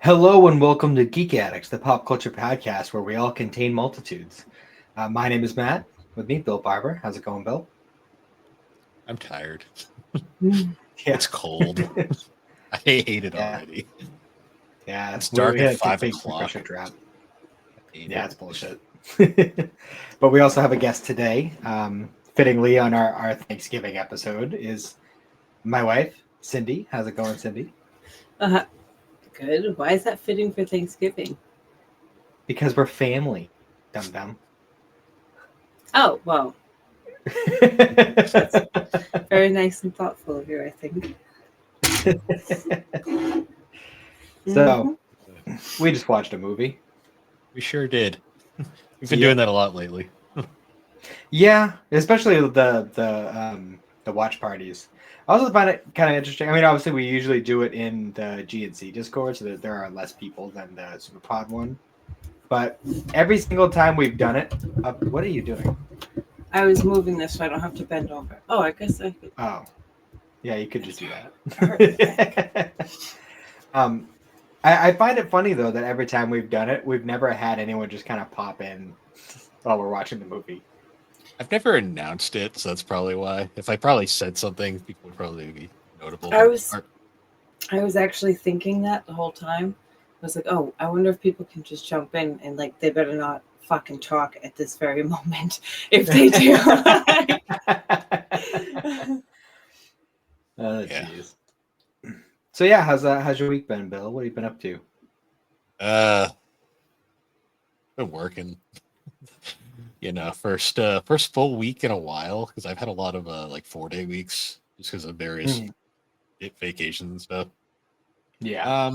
Hello and welcome to Geek Addicts, the pop culture podcast where we all contain multitudes. My name is Matt. With me, Bill Barber. How's it going, Bill? I'm tired. Yeah. It's cold. I hate it Yeah. already. Yeah, It's dark we at had a 5 big o'clock. pressure drop. I hate Yeah, it. it's bullshit. But we also have a guest today. Fittingly on our Thanksgiving episode is my wife, Cyndi. How's it going, Cyndi? Good. Why is that fitting for Thanksgiving? Because we're family, dum-dum. Oh, well, very nice and thoughtful of you, I think. So, we just watched a movie. We sure did. We've been Yeah. doing that a lot lately. Yeah, especially the watch parties. I also find it kind of interesting. I mean, obviously, we usually do it in the GNC Discord, so that there are less people than the SuperPod one. But every single time we've done it, what are you doing? I was moving this so I don't have to bend over. Oh, I guess I could. Oh, yeah, you could just do Hurt that. I find it funny though that every time we've done it, we've never had anyone just kind of pop in while we're watching the movie. I've never announced it, so that's probably why. If I probably said something, people would probably be notable. I was actually thinking that the whole time. I was like, oh, I wonder if people can just jump in and like they better not fucking talk at this very moment if they do. Yeah. Jeez. So yeah, how's your week been, Bill? What have you been up to? Been working. First full week in a while because I've had a lot of like 4-day weeks just because of various vacations and stuff. Yeah.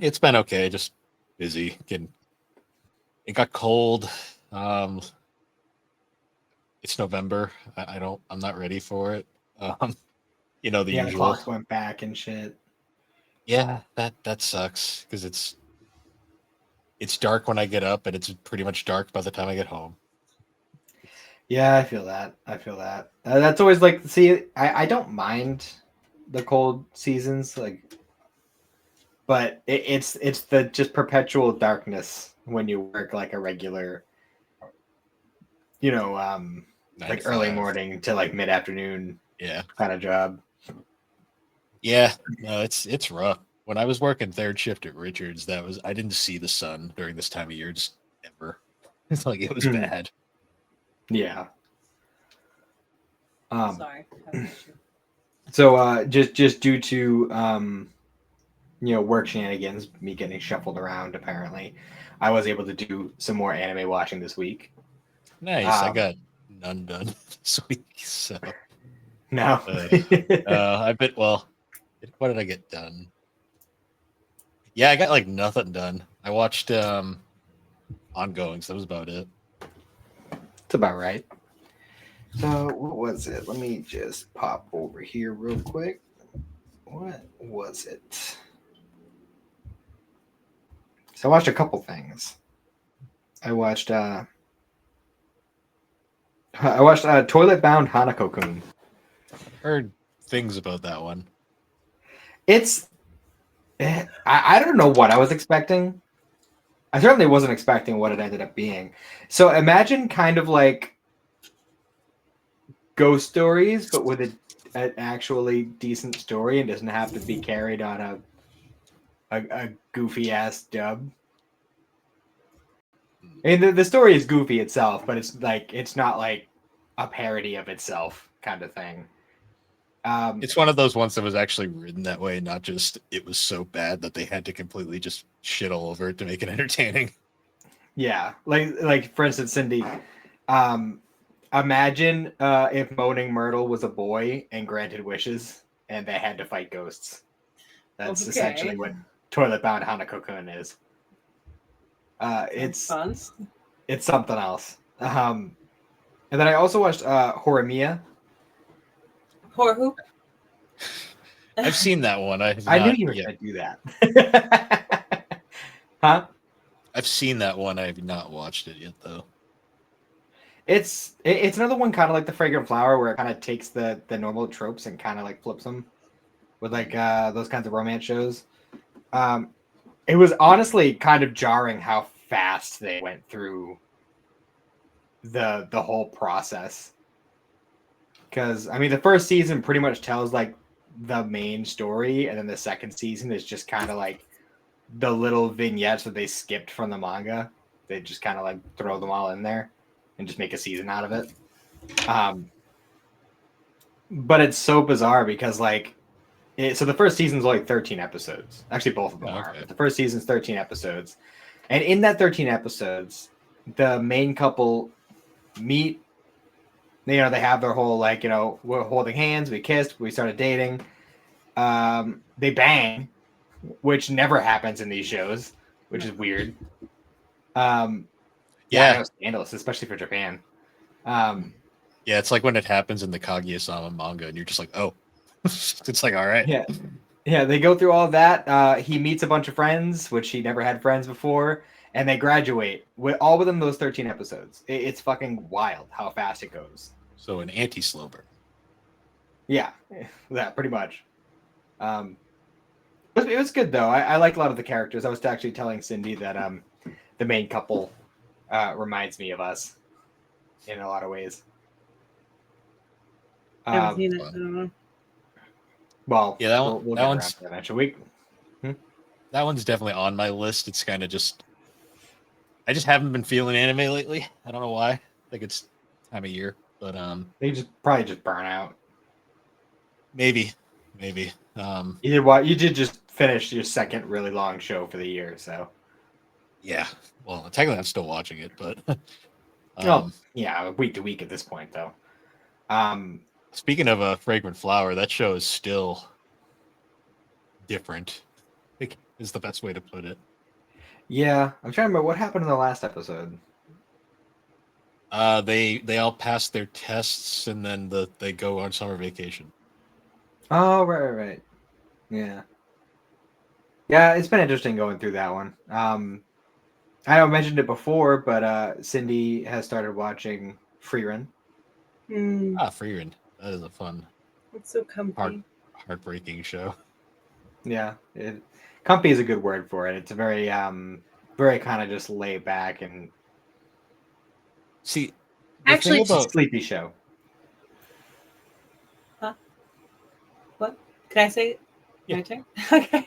It's been okay, just busy. It got cold. It's November. I'm not ready for it. The The usual. clocks went back and shit. Yeah, that sucks because it's dark when I get up and it's pretty much dark by the time I get home. Yeah, I feel that. That's always like, see, I don't mind the cold seasons, like, but it's the just perpetual darkness when you work like a regular, like early 9 to 5. morning to like mid afternoon, Yeah, kind of job. yeah. No, it's rough. When I was working third shift at Richards, I didn't see the sun during this time of year just ever. It's like it was bad. Yeah. Sorry. So just due to work shenanigans, me getting shuffled around, apparently, I was able to do some more anime watching this week. Nice. I got none done this week. So no. I bet. Well, what did I get done? Yeah, I got like nothing done. I watched ongoing, so that was about it. It's about right. So what was it? Let me just pop over here real quick. What was it? So I watched a couple things. I watched Toilet Bound Hanako-kun. Heard things about that one. I don't know what I was expecting. I certainly wasn't expecting what it ended up being. So imagine kind of like ghost stories, but with an actually decent story and doesn't have to be carried on a goofy ass dub. I mean, the story is goofy itself, but it's not like a parody of itself kind of thing. It's one of those ones that was actually written that way, not just it was so bad that they had to completely just shit all over it to make it entertaining. Yeah, like for instance, Cyndi, imagine if Moaning Myrtle was a boy and granted wishes, and they had to fight ghosts. That's essentially what Toilet Bound Hanako-kun is. It's fun. It's something else. And then I also watched Horimiya. Horror hoop. I've seen that one. I knew you were going to do that. Huh? I've seen that one. I have not watched it yet, though. It's another one kind of like The Fragrant Flower, where it kind of takes the normal tropes and kind of like flips them with like those kinds of romance shows. It was honestly kind of jarring how fast they went through the whole process. Because I mean, the first season pretty much tells like the main story, and then the second season is just kind of like the little vignettes that they skipped from the manga. They just kind of like throw them all in there and just make a season out of it. But it's so bizarre because like so the first season's only 13 episodes. Actually, both of them are. Okay. But the first season's 13 episodes. And in that 13 episodes, the main couple meet. You know, they have their whole like, you know, we're holding hands, we kissed, we started dating. They bang, which never happens in these shows, which is weird. Yeah, I know, scandalous, especially for Japan. Yeah, it's like when it happens in the Kaguya-sama manga, and you're just like, oh, it's like, all right. Yeah, they go through all of that. He meets a bunch of friends, which he never had friends before, and they graduate all within those 13 episodes. It's fucking wild how fast it goes. So an anti-slow burn. Yeah, that pretty much. It was good though. I like a lot of the characters. I was actually telling Cyndi that the main couple reminds me of us in a lot of ways. Haven't seen it, I don't know. Well, yeah, we'll get around to that eventually. That one's definitely on my list. It's kind of just, I just haven't been feeling anime lately. I don't know why. I think it's time of year, but They probably just burn out. maybe. You did just finish your second really long show for the year, so Yeah. Well, technically, I'm still watching it, but yeah, week to week at this point, though. Speaking of a fragrant flower, that show is still different. I think is the best way to put it. Yeah, I'm trying to remember what happened in the last episode. They all pass their tests and then they go on summer vacation. Oh, right. Yeah. Yeah, it's been interesting going through that one. I know I mentioned it before, but Cyndi has started watching Freerun. Freerun. That is a fun, It's so comfy. heartbreaking show. Yeah, comfy is a good word for it. It's a very, very kind of just lay back and See, Actually, it's a sleepy show. Huh? What? Can I say it? Yeah. My turn? Okay.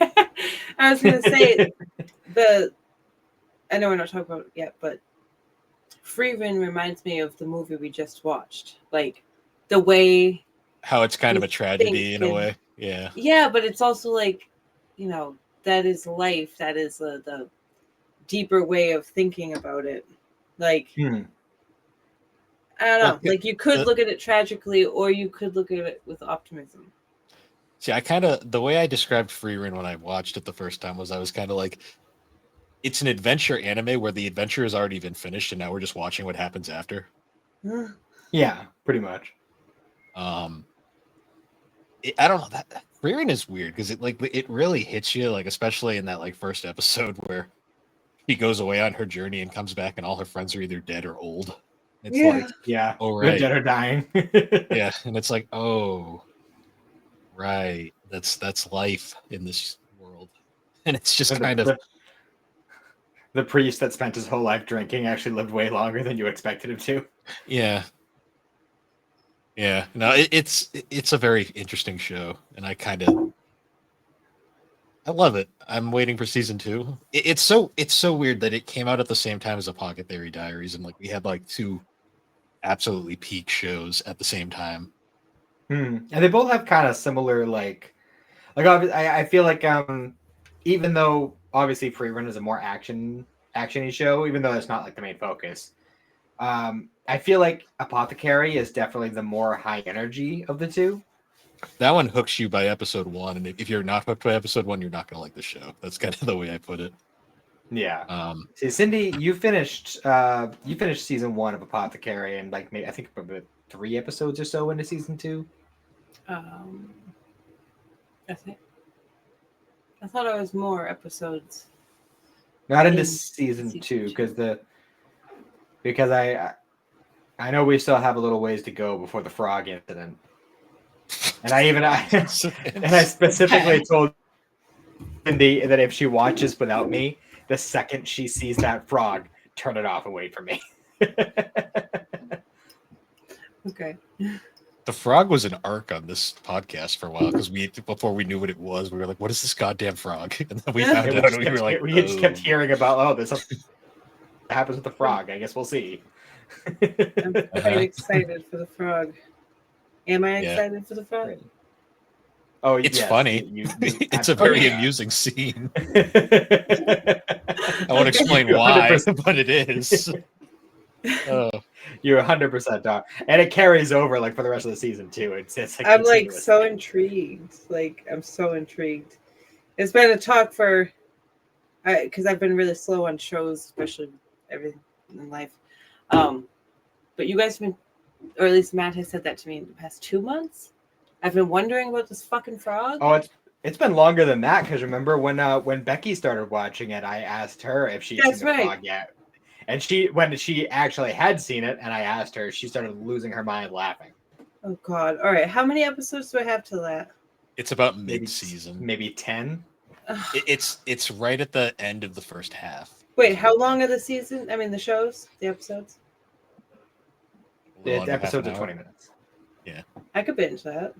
I was gonna say I know we're not talking about it yet, but Freeman reminds me of the movie we just watched. Like the way how it's kind of a you tragedy in a think way. Yeah. Yeah, but it's also like, that is life. That is the deeper way of thinking about it. Like, I don't know. Like you could look at it tragically, or you could look at it with optimism. See, the way I described Freerun when I watched it the first time was I was kind of like, it's an adventure anime where the adventure has already been finished and now we're just watching what happens after. Yeah, pretty much. I don't know, that Freerun is weird because it really hits you, like especially in that like first episode where she goes away on her journey and comes back and all her friends are either dead or old. It's like, yeah, oh they're right, dead or dying. yeah, and it's like, oh right, that's life in this world, and it's just kind of the priest that spent his whole life drinking actually lived way longer than you expected him to. Yeah. No, it's a very interesting show, and I love it. I'm waiting for season 2. It's so weird that it came out at the same time as a Pocket Theory Diaries, and like we had like 2 absolutely peak shows at the same time. And they both have kind of similar I feel like even though obviously Freerun is a more actiony show, even though it's not like the main focus, I feel like Apothecary is definitely the more high energy of the 2. That one hooks you by episode 1, and if you're not hooked by episode 1, you're not gonna like the show. That's kind of the way I put it. Yeah. See, Cyndi, you finished season 1 of Apothecary, and like maybe I think about 3 episodes or so into season 2. I thought it was more episodes. Not into season 2 because I know we still have a little ways to go before the frog incident, and I specifically told Cyndi that if she watches without me, the second she sees that frog, turn it off and wait for me. Okay. The frog was an arc on this podcast for a while because before we knew what it was, we were like, "What is this goddamn frog?" And then we found out, and we were like, we just kept hearing about, there's something that happens with the frog. I guess we'll see. I'm quite excited for the frog. Am I Yeah. excited for the frog? Oh, it's yes, funny. It's a very amusing scene. I won't explain why, 100%. but it is. You're 100% dog, and it carries over like for the rest of the season too. It's like I'm like so intrigued. Like I'm so intrigued. It's been a talk for, because I've been really slow on shows, especially everything in life. But you guys have been, or at least Matt has said that to me in the past 2 months. I've been wondering about this fucking frog. Oh, it's been longer than that because remember when Becky started watching it, I asked her if she'd seen the frog yet. And when she actually had seen it, and I asked her, she started losing her mind laughing. Oh God! All right, how many episodes do I have till that? It's about mid-season, maybe 10. It's right at the end of the first half. Wait, how long are the season? I mean, the shows, the episodes. The episodes are 20 minutes. Yeah, I could binge that.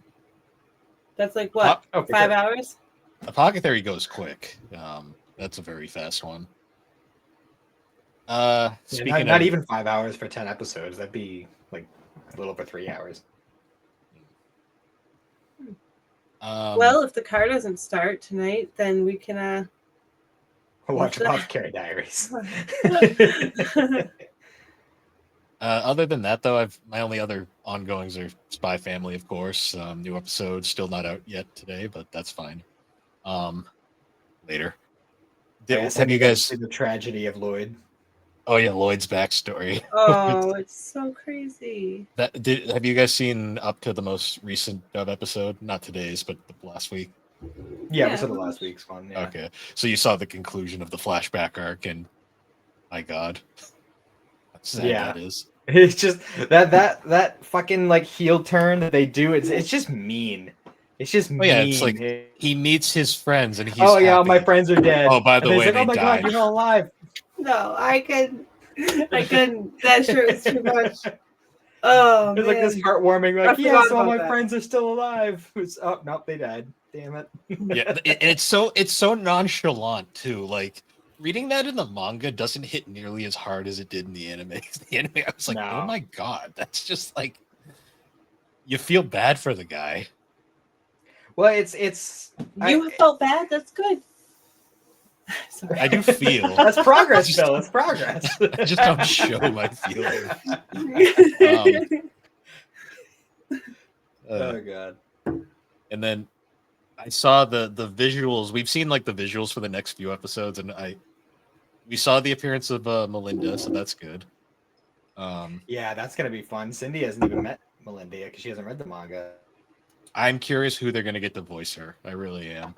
That's like what? 5 hours? Apothecary goes quick. That's a very fast one. Speaking not even 5 hours for 10 episodes. That'd be like a little over 3 hours. Well, if the car doesn't start tonight, then we can watch Apothecary Diaries. Other than that, though, my only other ongoings are Spy Family, of course. New episode still not out yet today, but that's fine. Later. Have you guys seen the tragedy of Lloyd? Oh yeah, Lloyd's backstory. Oh, it's so crazy. Have you guys seen up to the most recent episode? Not today's, but last week. Yeah, we saw the last week's one. Yeah. Okay, so you saw the conclusion of the flashback arc, and my God, how sad that is. It's just that fucking like heel turn that they do. It's just mean. It's just mean. Yeah, it's like he meets his friends, and he's all happy. my friends are dead. Oh, by the way, like, oh my God, you're not alive. No, I couldn't. That sure is too much. Oh, it's like this heartwarming, like, yes, all my friends are still alive. Oh, nope, they died. Damn it. Yeah, and it's so nonchalant too. Like reading that in the manga doesn't hit nearly as hard as it did in the anime. The anime, I was like, oh my God, that's just like you feel bad for the guy. Well, it's you felt bad. That's good. Sorry. I do feel that's progress, Phil. It's progress. I just don't show my feelings. Oh God! And then I saw the visuals. We've seen like the visuals for the next few episodes, and we saw the appearance of Melinda, so that's good. Yeah, that's gonna be fun. Cyndi hasn't even met Melinda because she hasn't read the manga. I'm curious who they're gonna get to voice her. I really am.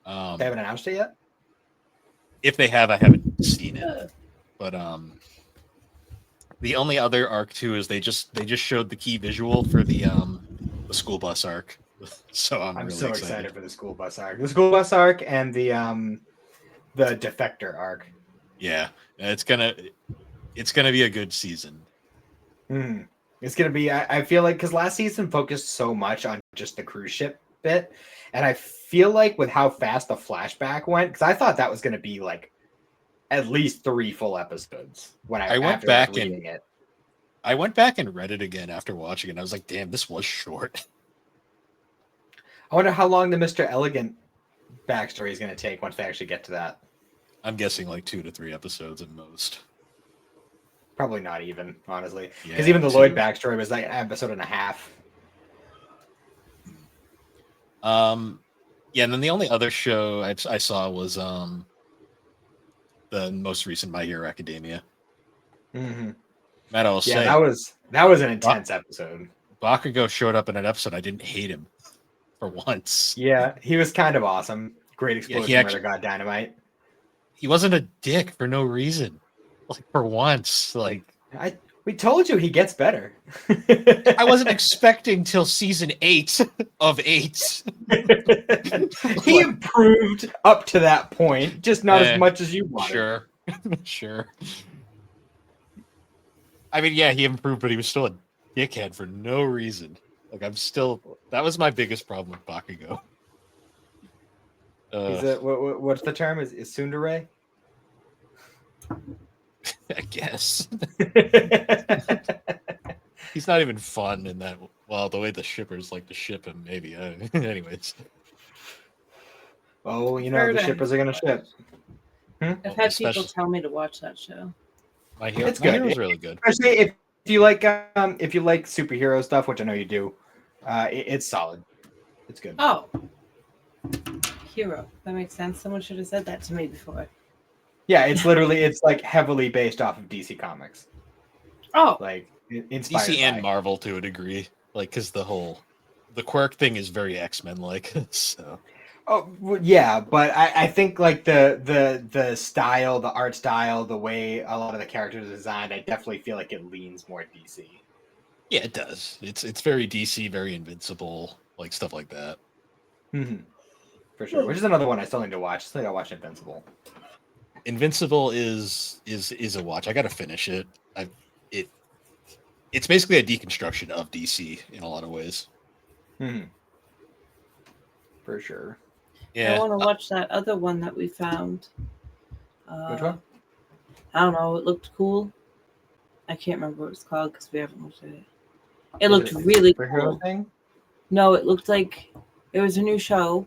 They haven't announced it yet. If they have, I haven't seen it. But the only other arc too is they just showed the key visual for the school bus arc. So I'm really so excited for the school bus arc. The school bus arc and the defector arc. Yeah, it's gonna be a good season. It's gonna be. I feel like because last season focused so much on just the cruise ship bit, and I feel like with how fast the flashback went, because I thought that was gonna be like at least 3 full episodes when I went back and it. I went back and read it again after watching it. And I was like, damn, this was short. I wonder how long the Mr. Elegant backstory is going to take once they actually get to that. I'm guessing like 2 to 3 episodes at most. Probably not even, honestly. Because even the Lloyd backstory was like an episode and a half. Yeah, and then the only other show I saw was the most recent My Hero Academia. Mm-hmm. Matt, I'll say that was an intense episode. Bakugo showed up in an episode. I didn't hate him for once. Yeah, he was kind of awesome. Great explosion where they got dynamite. He wasn't a dick for no reason. Like for once, like We told you he gets better. I wasn't expecting till season 8 of 8. He improved up to that point, just not as much as you wanted. Sure. Sure. I mean, yeah, he improved, but he was still a dickhead for no reason. Like, that was my biggest problem with Bakugo. He's what's the term? Is tsundere? I guess. He's not even fun in that. Well, the way the shippers like to ship him, maybe. Anyways. Oh, the shippers are going to ship. I've had people tell me to watch that show. My Hero's really good. Especially if you like superhero stuff, which I know you do. It's solid. It's good. Oh, Hero. That makes sense. Someone should have said that to me before. Yeah, it's like heavily based off of DC Comics. Oh, like inspired DC and by. Marvel to a degree, like because the quirk thing is very X-Men like. So. Oh well, yeah, but I think like the style, the art style, the way a lot of the characters are designed, I definitely feel like it leans more DC. Yeah, it does. It's very DC, very Invincible, like stuff like that. Mm-hmm. For sure. Which is another one I still need to watch. Still got to watch Invincible. Invincible is a watch. I got to finish it. It's basically a deconstruction of DC in a lot of ways. Mm-hmm. For sure. Yeah. I want to watch that other one that we found. Which one? I don't know. It looked cool. I can't remember what it's called because we haven't looked at it. It looked really cool. Thing? No, it looked like it was a new show,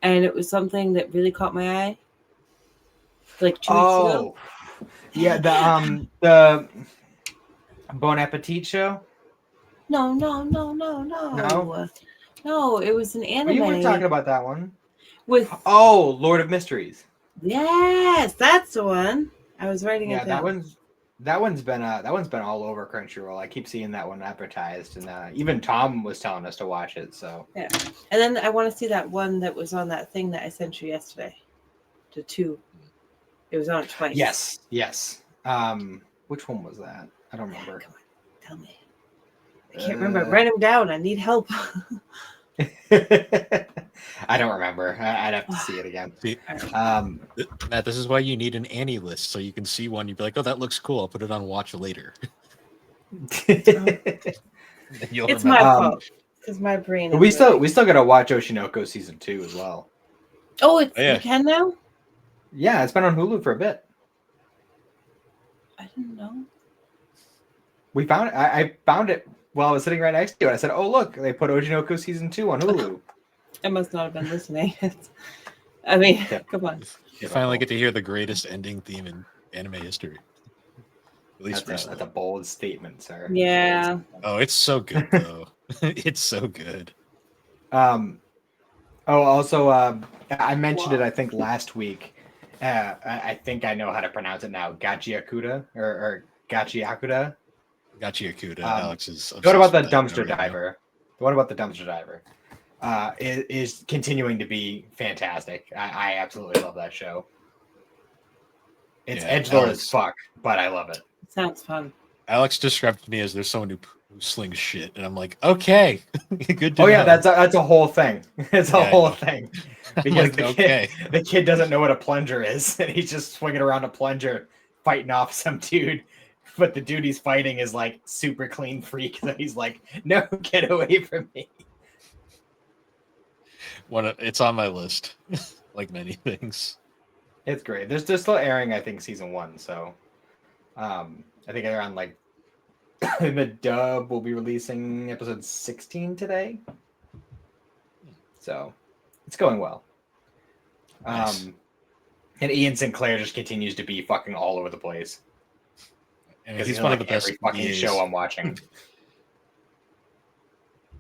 and it was something that really caught my eye. Like 2 weeks ago. Yeah, the Bon Appetit show. No. No, it was an anime. You were talking about that one. With Lord of Mysteries. Yes, that's the one. I was writing it down. That one's been all over Crunchyroll. I keep seeing that one advertised, and even Tom was telling us to watch it. So yeah, and then I want to see that one that was on that thing that I sent you yesterday. The 2. It was on it twice. Yes. Which one was that? I don't remember. Come on, tell me. I can't remember. Write them down. I need help. I don't remember. I'd have to see it again. Matt, this is why you need an Annie list, so you can see one. You'd be like, "Oh, that looks cool. I'll put it on watch later." It's my fault because my brain. We still got to watch Oshinoko season 2 as well. Oh, you can now. Yeah, it's been on Hulu for a bit. I didn't know. We found it. I found it while I was sitting right next to you. I said, "Oh, look, they put Oshinoko season 2 on Hulu." I must not have been listening. I mean, come on. You finally get to hear the greatest ending theme in anime history. At least that's a bold statement, sir. Yeah. Oh, it's so good though. It's so good. Also, I mentioned it. I think last week. I think I know how to pronounce it now. Gachiakuda or Gachiakuda. Gachiakuda. Alex is. What about the dumpster diver? What about the dumpster diver? Is continuing to be fantastic. I absolutely love that show. It's edgelord as fuck, but I love it. Sounds fun. Alex described it to me as there's someone who slings shit, and I'm like, okay, good. To know. Yeah, that's a whole thing. It's a whole thing because the kid doesn't know what a plunger is, and he's just swinging around a plunger, fighting off some dude. But the dude he's fighting is like super clean freak, so he's like, "No, get away from me." It's on my list, like many things. It's great. They're still airing, I think, season 1. So, I think around like the dub will be releasing episode 16 today. So, it's going well. Nice. And Ian Sinclair just continues to be fucking all over the place. And he's one of the best fucking show I'm watching.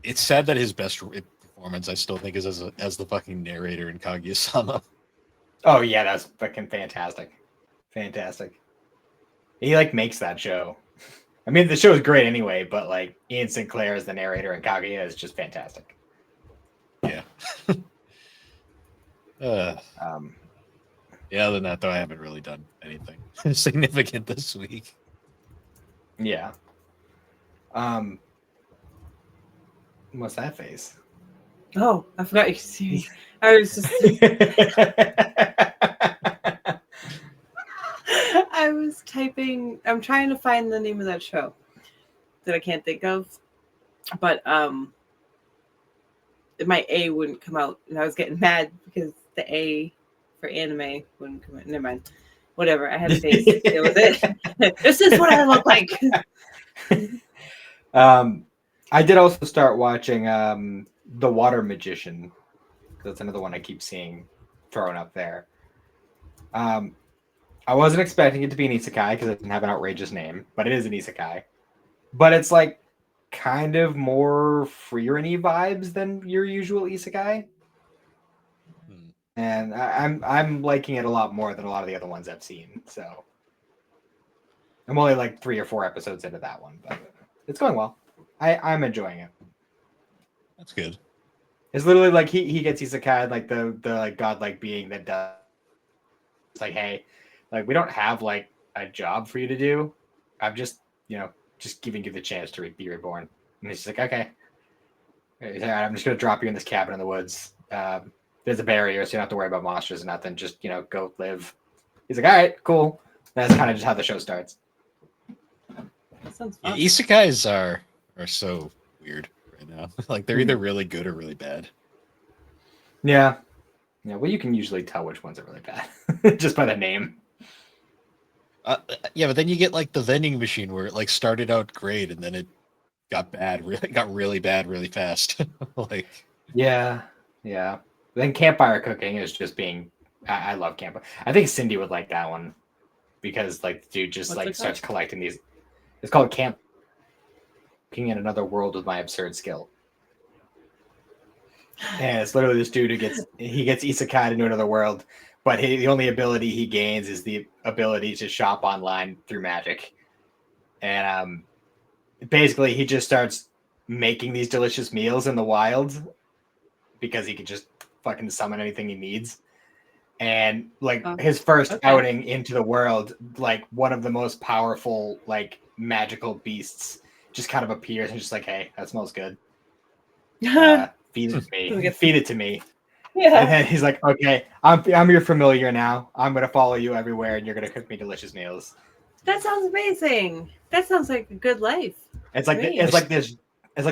It's sad that his best performance, I still think, is as the fucking narrator in Kaguya-sama. Oh yeah, that's fucking fantastic. Fantastic. He like makes that show. I mean, the show is great anyway, but like Ian Sinclair as the narrator in Kaguya is just fantastic. Yeah. Yeah, other than that, though, I haven't really done anything significant this week. Yeah. What's that face? Oh, I forgot you see me. I was just I was typing. I'm trying to find the name of that show that I can't think of, but my A wouldn't come out, and I was getting mad because the A for anime wouldn't come out. Never mind. Whatever. I had a face. It was it. This is what I look like. I did also start watching The Water Magician. That's another one I keep seeing thrown up there. I wasn't expecting it to be an isekai because it doesn't have an outrageous name, but it is an isekai. But it's like kind of more free-runny vibes than your usual isekai. And I'm liking it a lot more than a lot of the other ones I've seen. So I'm only like 3 or 4 episodes into that one, but it's going well. I'm enjoying it. That's good. It's literally like he gets isekai, like the like godlike being that does. It's like, hey, like we don't have like a job for you to do. I'm just just giving you the chance to be reborn. And he's like, okay, he's like, I'm just gonna drop you in this cabin in the woods. There's a barrier, so you don't have to worry about monsters and nothing. Just go live. He's like, all right, cool. That's kind of just how the show starts. That sounds fun. Yeah, isekais are so weird right now. Like they're either really good or really bad. Yeah. Well, you can usually tell which ones are really bad just by the name. Yeah, but then you get like the vending machine where it like started out great and then it got bad, really bad, really fast. Like, yeah. Then campfire cooking is just being. I love campfire. I think Cyndi would like that one because like the dude just What's like it starts called? collecting these. It's called Camp. Cooking in Another World with My Absurd Skill. And it's literally this dude who gets isekai into another world, but the only ability he gains is the ability to shop online through magic. And basically he just starts making these delicious meals in the wild because he can just fucking summon anything he needs. And like his first outing into the world, like one of the most powerful like magical beasts just kind of appears and just like, hey, that smells good. Feed it to me. Feed it to me. Yeah. And then he's like, okay, I'm your familiar now. I'm gonna follow you everywhere, and you're gonna cook me delicious meals. That sounds amazing. That sounds like a good life. It's like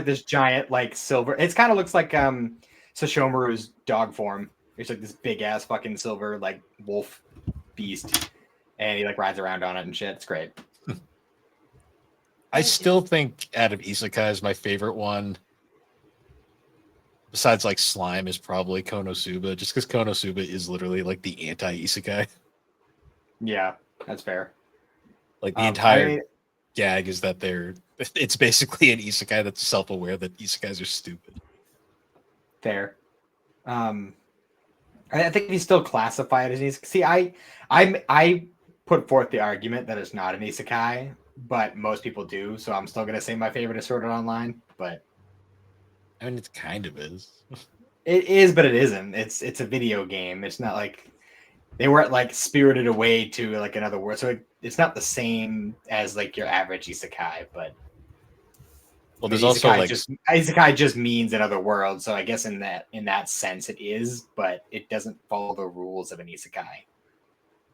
this giant like silver. It kind of looks like Sashomaru's dog form. It's like this big ass fucking silver like wolf beast, and he like rides around on it and shit. It's great. I still think out of isekais, my favorite one, besides like slime, is probably Konosuba, just because Konosuba is literally like the anti-isekai. Yeah, that's fair. Like the entire gag is that it's basically an isekai that's self-aware that isekais are stupid. Fair. I think we still classify it as an isekai. See, I put forth the argument that it's not an isekai, but most people do, so I'm still gonna say my favorite is Sword Art Online, but I mean, it kind of is. It is, but it isn't. It's a video game. It's not like they weren't like spirited away to like another world, so it's not the same as like your average isekai. But well, there's also like isekai just means another world, so I guess in that sense it is, but it doesn't follow the rules of an isekai.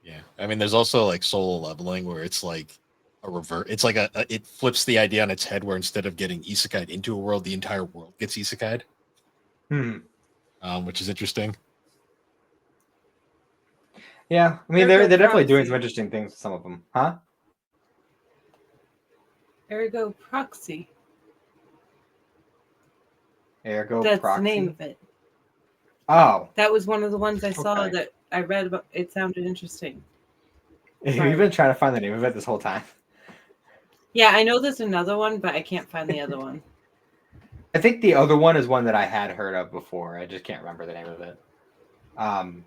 Yeah, I mean, there's also like solo leveling where it's like a revert. It's like it flips the idea on its head where instead of getting isekai'd into a world, the entire world gets isekai'd. Which is interesting. Yeah, I mean they're definitely doing some interesting things with some of them, huh? Ergo Proxy. Ergo That's Proxy? The name of it. Oh, that was one of the ones I saw that I read about. It sounded interesting. You've been trying to find the name of it this whole time. Yeah, I know there's another one, but I can't find the other one. I think the other one is one that I had heard of before. I just can't remember the name of it. I'm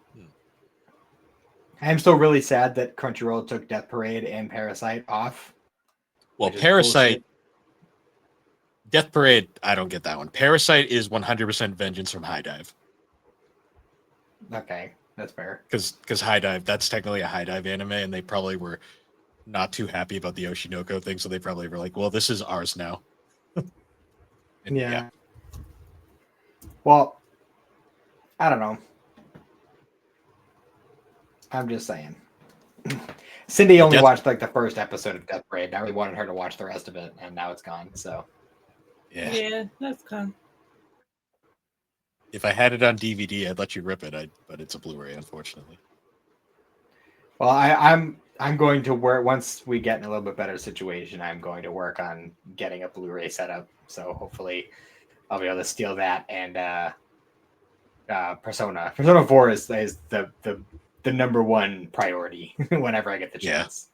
still really sad that Crunchyroll took Death Parade and Parasite off. Well, Parasite, Death Parade, I don't get that one. Parasite is 100% Vengeance from High Dive. Okay, that's fair. Because High Dive, that's technically a High Dive anime, and they probably were not too happy about the Oshinoko thing, so they probably were like, "Well, this is ours now." And Yeah. Well, I don't know. I'm just saying. Cyndi only watched like the first episode of Death Parade. I really wanted her to watch the rest of it, and now it's gone. So yeah, that's gone. If I had it on DVD, I'd let you rip it. But it's a Blu-ray, unfortunately. Well, I'm going to work once we get in a little bit better situation. I'm going to work on getting a Blu-ray setup. So hopefully, I'll be able to steal that and Persona 4 is the number one priority whenever I get the chance,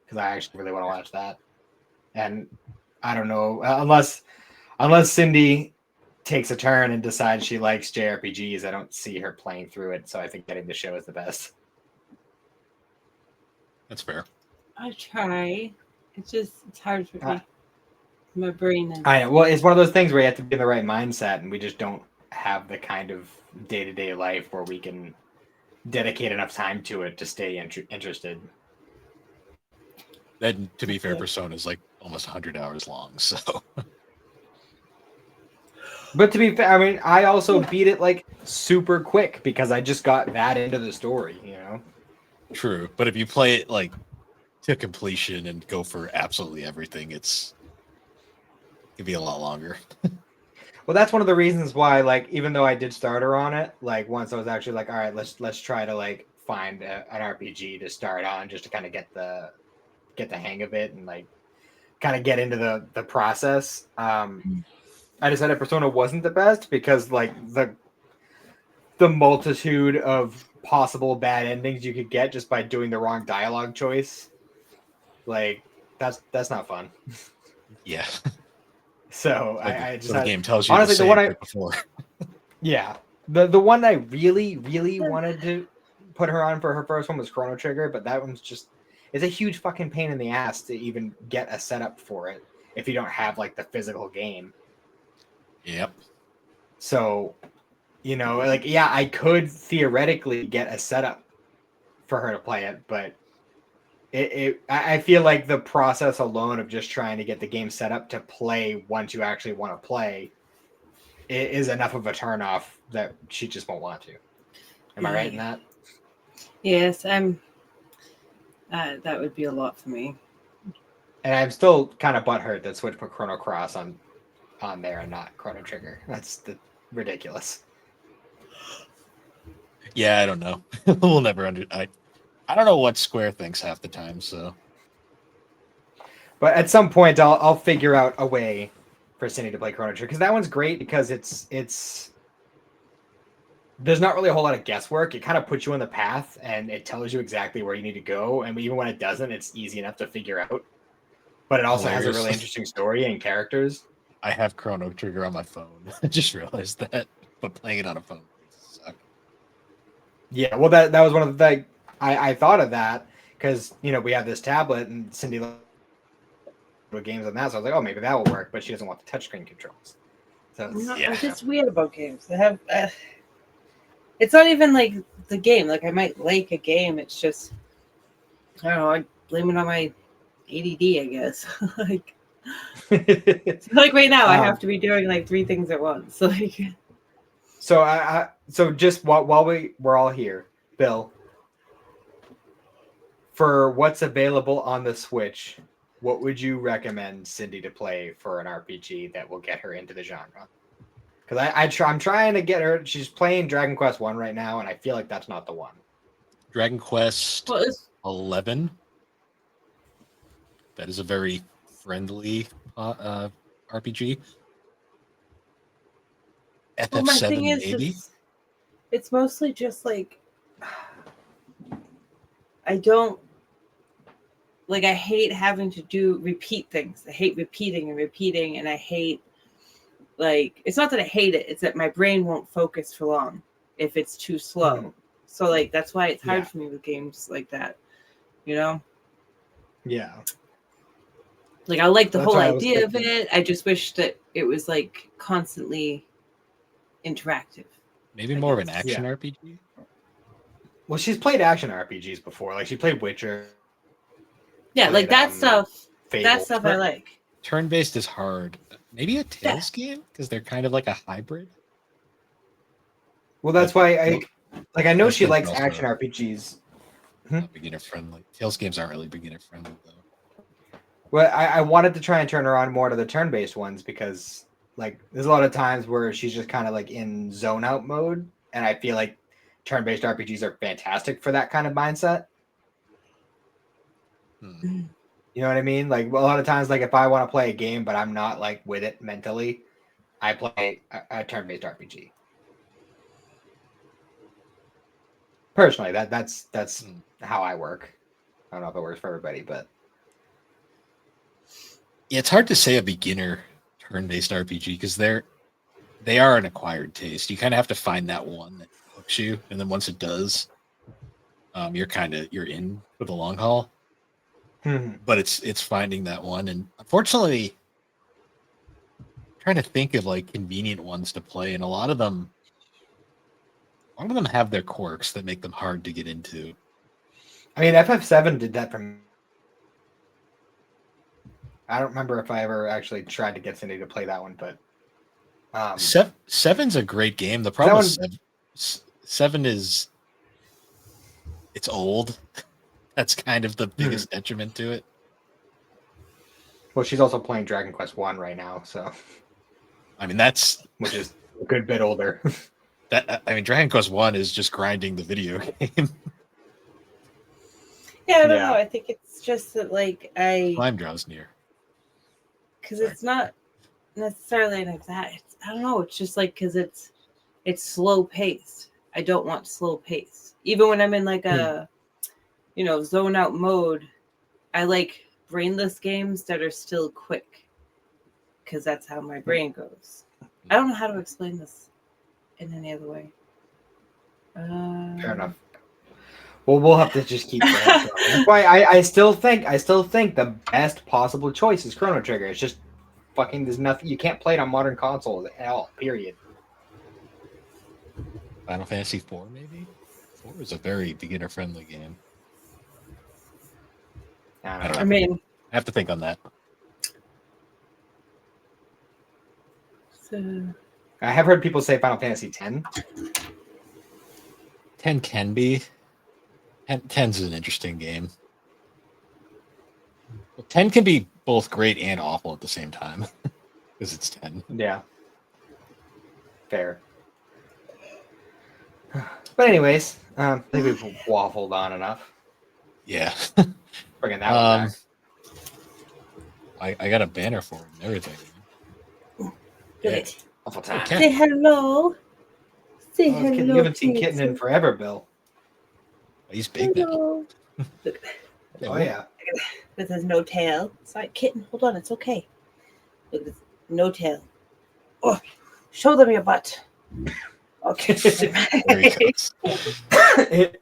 because I actually really want to watch that. And I don't know, unless Cyndi takes a turn and decides she likes JRPGs, I don't see her playing through it. So I think getting the show is the best. That's fair. I try. It's hard for me. My brain is. I know. Well, it's one of those things where you have to be in the right mindset, and we just don't have the kind of day-to-day life where we can dedicate enough time to it to stay interested. Then, to be fair, Persona is like almost 100 hours long, so. But to be fair, I mean, I also beat it like super quick because I just got that into the story, you know? True. But if you play it like to completion and go for absolutely everything, it could be a lot longer. Well, that's one of the reasons why, like, even though I did start her on it, like once I was actually like, all right, let's try to like find an RPG to start on just to kind of get the hang of it and like kind of get into the process. I decided Persona wasn't the best because like the multitude of possible bad endings you could get just by doing the wrong dialogue choice, like that's not fun. Yeah. So I just the game tells you honestly to the one right before. Yeah, the one I really wanted to put her on for her first one was Chrono Trigger, but that one's just it's a huge fucking pain in the ass to even get a setup for it if you don't have like the physical game. Yep. So, you know, like yeah, I could theoretically get a setup for her to play it, but I feel like the process alone of just trying to get the game set up to play once you actually want to play is enough of a turnoff that she just won't want to. Am I right in that? Yes, I'm. That would be a lot for me. And I'm still kind of butthurt that Switch put Chrono Cross on there and not Chrono Trigger. That's ridiculous. Yeah, I don't know. We'll never I don't know what Square thinks half the time, so. But at some point, I'll figure out a way for Cyndi to play Chrono Trigger because that one's great because it's there's not really a whole lot of guesswork. It kind of puts you on the path and it tells you exactly where you need to go. And even when it doesn't, it's easy enough to figure out. But it also has a really interesting story and characters. I have Chrono Trigger on my phone. I just realized that, but playing it on a phone sucks. Yeah, well, that was one of the I thought of that because you know we have this tablet and Cyndi games on that, so I was like, oh, maybe that will work. But she doesn't want the touchscreen controls. So I'm just weird about games. I have. It's not even like the game. Like I might like a game. It's just I don't know. I blame it on my ADD, I guess. like right now, I have to be doing like 3 things at once. Like. So so just while we're all here, Bill, for what's available on the Switch, what would you recommend Cyndi to play for an RPG that will get her into the genre? Because I'm trying to get her. She's playing Dragon Quest 1 right now, and I feel like that's not the one. Dragon Quest 11. That is a very friendly RPG. Well, my FF7 thing is, maybe. It's mostly just like I don't like. I hate having to repeat things. I hate repeating, and I hate like. It's not that I hate it. It's that my brain won't focus for long if it's too slow. Mm-hmm. So like that's why it's hard for me with games like that. You know. Yeah. Like I like the whole idea of it. I just wish that it was like constantly interactive. Maybe more of an action RPG. Well, she's played action RPGs before. Like she played Witcher. Yeah, like that stuff. Fable. That stuff I like. Turn-based is hard. Maybe a Tales game because they're kind of like a hybrid. Well, that's why I know Tales she games likes are also action RPGs. not beginner friendly. Tales games aren't really beginner friendly though. Well, I wanted to try and turn her on more to the turn-based ones because like there's a lot of times where she's just kind of like in zone out mode, and I feel like turn-based RPGs are fantastic for that kind of mindset. Hmm. You know what I mean? Like a lot of times, like if I want to play a game but I'm not like with it mentally, I play a turn-based RPG. Personally, that's how I work. I don't know if it works for everybody, but Yeah, it's hard to say a beginner turn-based RPG because they are an acquired taste. You kind of have to find that one that hooks you, and then once it does, you're in for the long haul. But it's finding that one, and unfortunately, I'm trying to think of like convenient ones to play, and a lot of them have their quirks that make them hard to get into. I mean, FF7 did that for me. I don't remember if I ever actually tried to get Cyndi to play that one, but Seven's a great game. The problem with seven is it's old. That's kind of the biggest detriment to it. Well, she's also playing Dragon Quest 1 right now, so I mean which is a good bit older. Dragon Quest 1 is just grinding the video game. Yeah, I don't know. I think it's just that like time draws near. Because it's not necessarily like that. I don't know. It's just like because it's slow paced. I don't want slow paced. Even when I'm in like a zone out mode, I like brainless games that are still quick because that's how my brain goes. I don't know how to explain this in any other way. Fair enough. Well, we'll have to just keep going. That's why I still think the best possible choice is Chrono Trigger. It's just fucking there's nothing you can't play it on modern consoles at all. Period. Final Fantasy 4 maybe. 4 is a very beginner friendly game. I don't know. I mean, I have to think on that. So I have heard people say Final Fantasy 10. 10 can be. 10's an interesting game. 10 can be both great and awful at the same time because it's 10. Yeah. Fair. But anyways, I think we've waffled on enough. Yeah. Bringing that one back. I got a banner for it and everything. good. Awful time. Okay. Say hello. Say hello. You haven't seen Kitten in forever, Bill. He's big now. Look, Oh yeah. this has no tail. Sorry, Kitten. Hold on. It's okay. Look, this no tail. Oh, show them your butt. Okay. There he goes.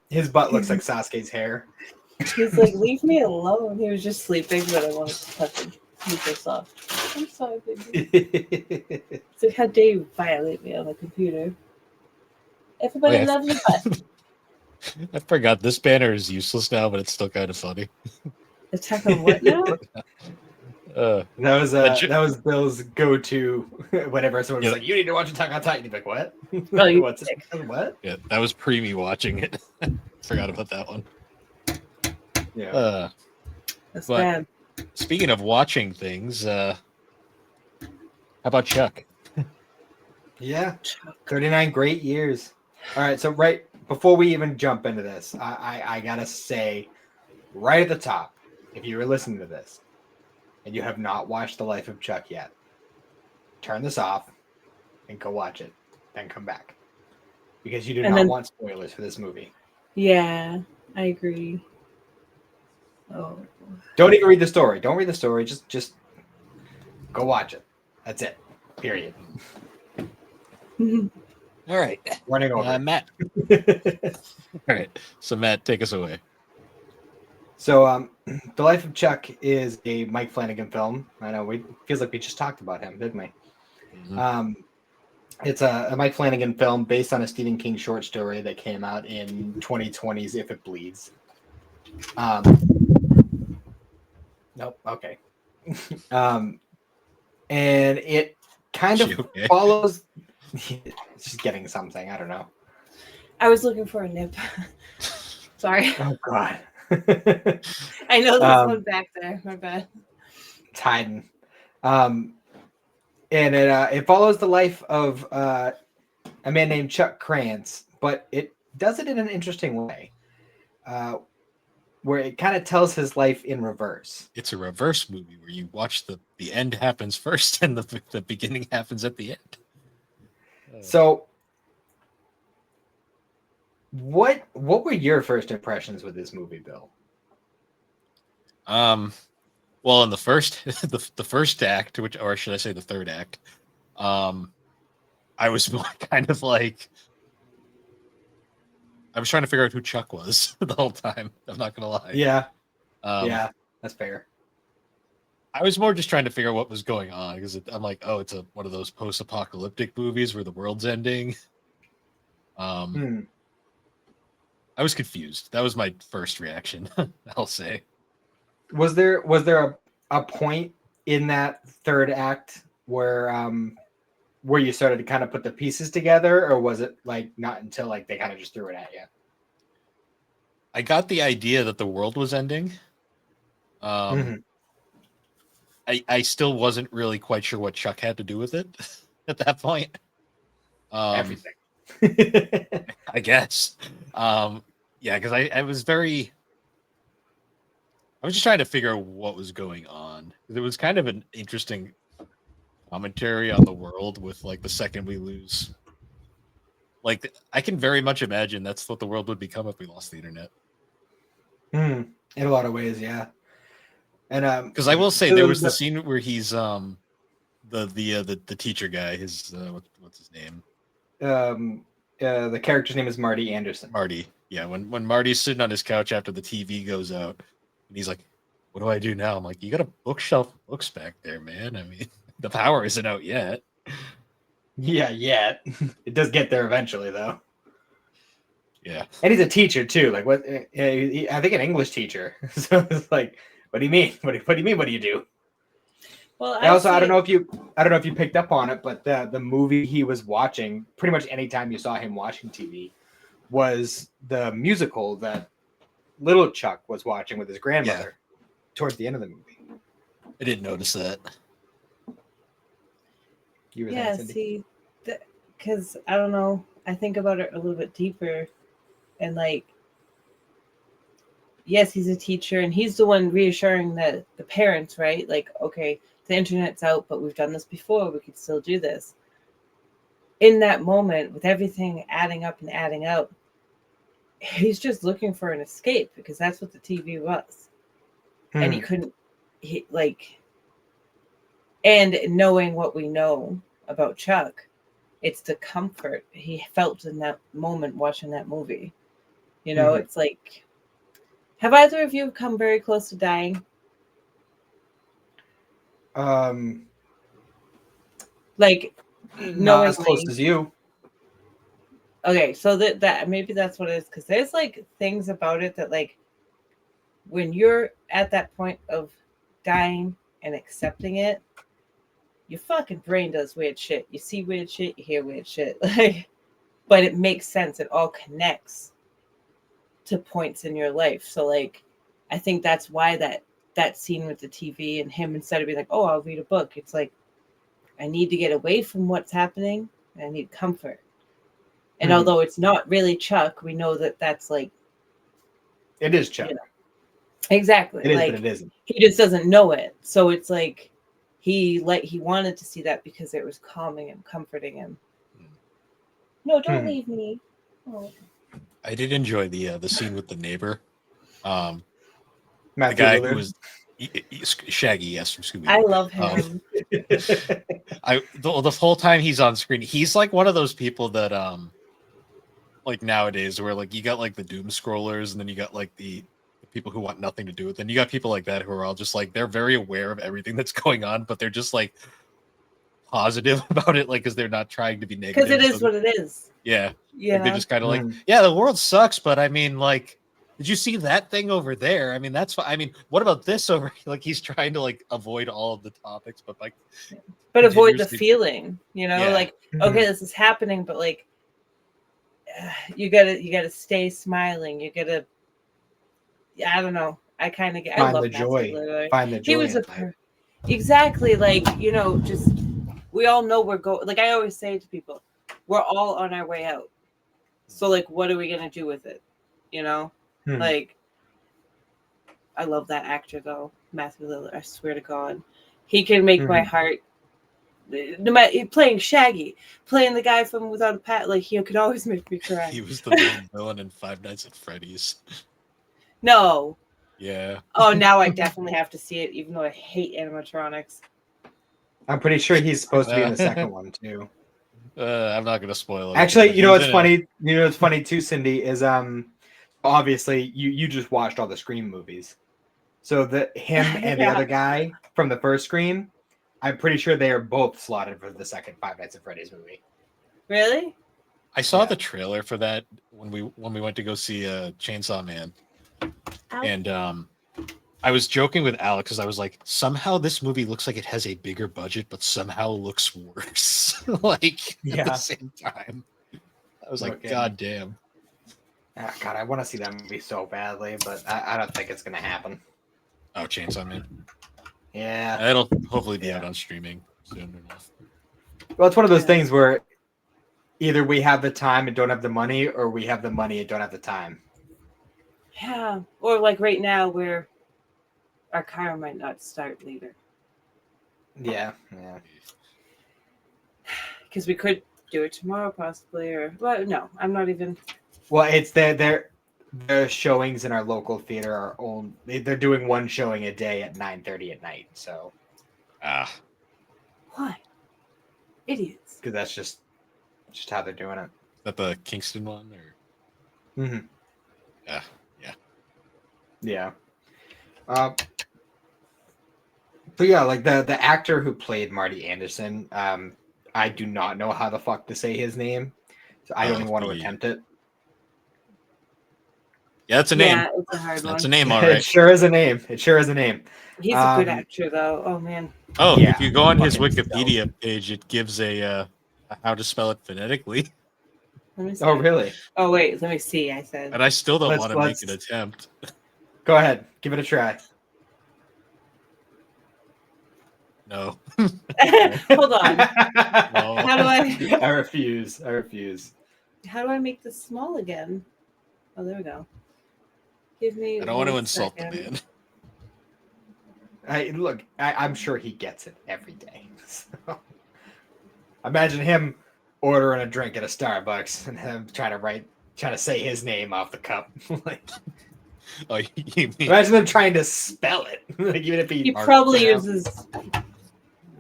His butt looks like Sasuke's hair. He's like, leave me alone. He was just sleeping, but I wanted to touch him. He's so soft. I'm sorry, baby. It's like, how dare you violate me on the computer? Everybody loves your butt. I forgot this banner is useless now, but it's still kind of funny. Attack on what now? That was Bill's go-to whenever someone was like, "You need to watch Attack on Titan." He'd be like, "What? Oh, you What's it? What?" Yeah, that was me watching it. Forgot about that one. Yeah. That's but bad. Speaking of watching things, how about Chuck? Yeah. 39 great years. All right, so right before we even jump into this, I gotta say, right at the top, if you were listening to this and you have not watched The Life of Chuck yet, turn this off and go watch it, then come back. Because you do not want spoilers for this movie. Yeah, I agree. Oh. Don't even read the story. Don't read the story. Just go watch it. That's it. Period. All right. Running over. Matt. All right. So Matt, take us away. So The Life of Chuck is a Mike Flanagan film. I know feels like we just talked about him, didn't we? Mm-hmm. It's a Mike Flanagan film based on a Stephen King short story that came out in 2020's If It Bleeds. Nope. Okay. um, and it kind of Okay? follows. She's getting something. I don't know. I was looking for a nip. Sorry. Oh God. I know there's one back there. My bad. It's hiding. And it follows the life of a man named Chuck Krantz, but it does it in an interesting way, where it kind of tells his life in reverse. It's a reverse movie where you watch the end happens first and the beginning happens at the end. So, what were your first impressions with this movie, Bill? Well, in the first the first act, or should I say the third act, I was more kind of like I was trying to figure out who Chuck was the whole time. I'm not gonna lie. Yeah, Yeah, that's fair. I was more just trying to figure out what was going on because I'm like, oh, it's one of those post-apocalyptic movies where the world's ending. I was confused. That was my first reaction. I'll say. Was there a point in that third act where you started to kind of put the pieces together, or was it like not until like they kind of just threw it at you? I got the idea that the world was ending. I still wasn't really quite sure what Chuck had to do with it at that point. Everything. I guess. Yeah, because I was just trying to figure out what was going on. It was kind of an interesting commentary on the world with like the second we lose. Like I can very much imagine that's what the world would become if we lost the internet. In a lot of ways, yeah. And because I will say there was the scene where he's the teacher guy. His what's his name? The character's name is Marty Anderson. Marty. Yeah, when Marty's sitting on his couch after the TV goes out, and he's like, "What do I do now?" I'm like, "You got a bookshelf of books back there, man. I mean, the power isn't out yet." Yeah, yet. It does get there eventually, though. Yeah, and he's a teacher too. Like, what? I think an English teacher. So it's like, what do you mean? What do you mean? What do you do? Well, I don't know if you picked up on it, but the movie he was watching, pretty much any time you saw him watching TV, was the musical that little Chuck was watching with his grandmother towards the end of the movie. I didn't notice that. You were saying, Cyndi? See, because I don't know. I think about it a little bit deeper, and like, yes, he's a teacher, and he's the one reassuring the parents, right? Like, okay, the internet's out, but we've done this before. We could still do this. In that moment, with everything adding up and adding out, he's just looking for an escape because that's what the TV was. And he couldn't, and knowing what we know about Chuck, it's the comfort he felt in that moment watching that movie. You know, it's like, have either of you come very close to dying? Like, not as close as you. Okay, so that maybe that's what it is, because there's like things about it that, like, when you're at that point of dying and accepting it, your fucking brain does weird shit. You see weird shit, you hear weird shit. Like, but it makes sense. It all connects to points in your life. So, like, I think that's why that scene with the TV and him, instead of being like, oh, I'll read a book, it's like, I need to get away from what's happening and I need comfort. And although it's not really Chuck, we know that that's like, it is Chuck. You know, exactly. It is, like, but it isn't. He just doesn't know it. So it's like he wanted to see that because it was calming him, comforting him. No, don't leave me. Oh. I did enjoy the scene with the neighbor. Matt the guy who was Shaggy, yes, from Scooby. I love him. The whole time he's on screen, he's like one of those people that like nowadays where like you got like the doom scrollers and then you got like the people who want nothing to do with it. And you got people like that who are all just like, they're very aware of everything that's going on, but they're just like positive about it, like because they're not trying to be negative. Because it is what it is. Yeah. Yeah. Like, they're just kind of like, yeah, the world sucks, but I mean, like, Did you see that thing over there? I mean, that's I mean, what about this over? Like he's trying to like avoid all of the topics, but like, but avoid the continuously- feeling, Yeah. like, okay, this is happening, but like, you gotta stay smiling. You gotta, I don't know. I kind of get. I Find love the Matthew joy. Lillard. Find the joy. He was in a life. exactly like just we all know we're going. Like I always say to people, we're all on our way out. So like, what are we gonna do with it? Like, I love that actor though, Matthew Lillard. I swear to God, he can make my heart. No matter playing Shaggy, playing the guy from Without a Pat, like he could always make me cry. He was the main villain in Five Nights at Freddy's. No. Yeah. Oh, now I definitely have to see it, even though I hate animatronics. I'm pretty sure he's supposed to be in the second one too. I'm not gonna spoil it. Actually, you know what's funny? You know what's funny too, Cyndi, is obviously you just watched all the Scream movies. So him and the other guy from the first Scream, I'm pretty sure they are both slotted for the second Five Nights at Freddy's movie. Really? I saw the trailer for that when we went to go see Chainsaw Man. Ow. And I was joking with Alex because I was like, somehow this movie looks like it has a bigger budget, but somehow looks worse. Like at the same time. I was like, God damn. Oh, God, I want to see that movie so badly, but I don't think it's gonna happen. Oh, Chainsaw Man. Yeah. It'll hopefully be out on streaming soon enough. Well, it's one of those things where either we have the time and don't have the money, or we have the money and don't have the time. Yeah. Or like right now where our car might not start later. Yeah. Because we could do it tomorrow possibly, or well, no, I'm not even. Well, it's their showings in our local theater are own. They're doing one showing a day at 9:30 at night. So. Why? Idiots. Because that's just how they're doing it. Is that the Kingston one or? Mm-hmm. Yeah. But yeah, like the actor who played Marty Anderson, I do not know how the fuck to say his name, so I don't even want to attempt it. Yeah, that's a name. Yeah, it's a hard one. That's a name, all right. It sure is a name. He's a good actor, though. Oh man. Oh, yeah, if you go on his fucking Wikipedia page, it gives a how to spell it phonetically. Let me see. Oh really? Oh wait, let me see. I said. And I still don't want to make an attempt. Go ahead, give it a try. No. Hold on. No. How do I? I refuse. How do I make this small again? Oh, there we go. Give me. I don't want to insult the man. I'm sure he gets it every day. So. Imagine him ordering a drink at a Starbucks and him trying to say his name off the cup. Like, oh, you mean imagine them trying to spell it. Like, even if he probably uses.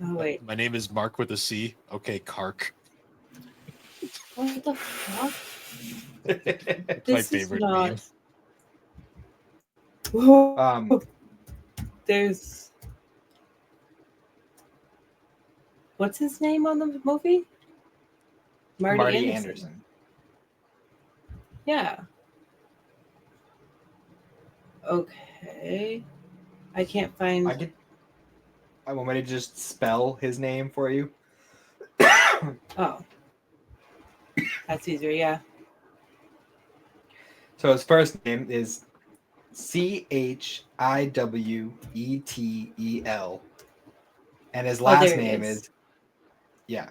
Oh wait. My name is Mark with a C. Okay, Kark. What the fuck? It's my favorite name. Whoa. There's. What's his name on the movie? Marty Anderson. Yeah. Okay. I can't find. I want me to just spell his name for you. Oh. That's easier, yeah. So his first name is Chiwetel, and his last name is. Yeah.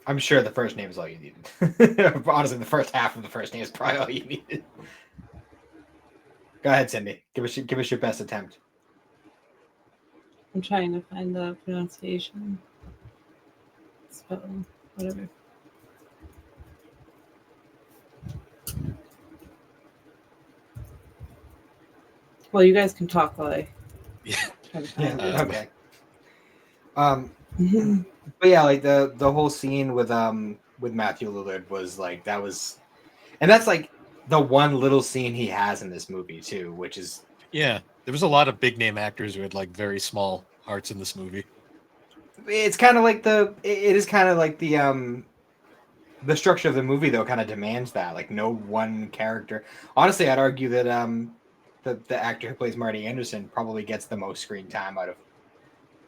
I'm sure the first name is all you needed. Honestly, the first half of the first name is probably all you needed. Go ahead, Cyndi. Give us your best attempt. I'm trying to find the pronunciation. Spelling, whatever. Well, you guys can talk while I try to find it. Okay. But yeah, like the whole scene with Matthew Lillard was like and that's like the one little scene he has in this movie too, which is there was a lot of big name actors who had like very small parts in this movie. It's kind of like it is kind of like the the structure of the movie though kind of demands that. Like no one character. Honestly, I'd argue that the actor who plays Marty Anderson probably gets the most screen time out of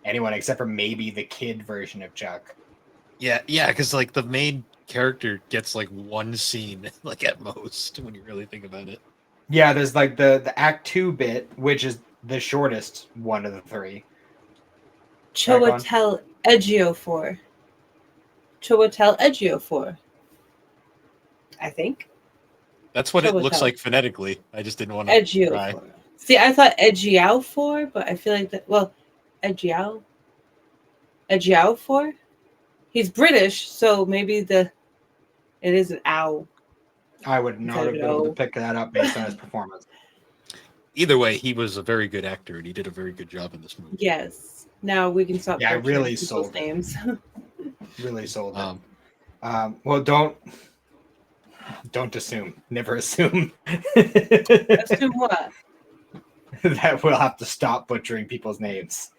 anyone except for maybe the kid version of Chuck. Yeah, because like the main character gets like one scene, like at most, when you really think about it. Yeah, there's like the Act 2 bit, which is the shortest one of the three. Chiwetel Ejiofor. Chiwetel Ejiofor. I think. That's what it looks like phonetically. I just didn't want to try. See, I thought Ejiofor, but I feel like that. Well, Ejiofor. He's British, so maybe it is an owl. I would not have been able to pick that up based on his performance. Either way, he was a very good actor, and he did a very good job in this movie. Yes. Now we can stop. Yeah, I really sold names. Really sold it. Well, don't assume. Never assume. Assume what? That we'll have to stop butchering people's names.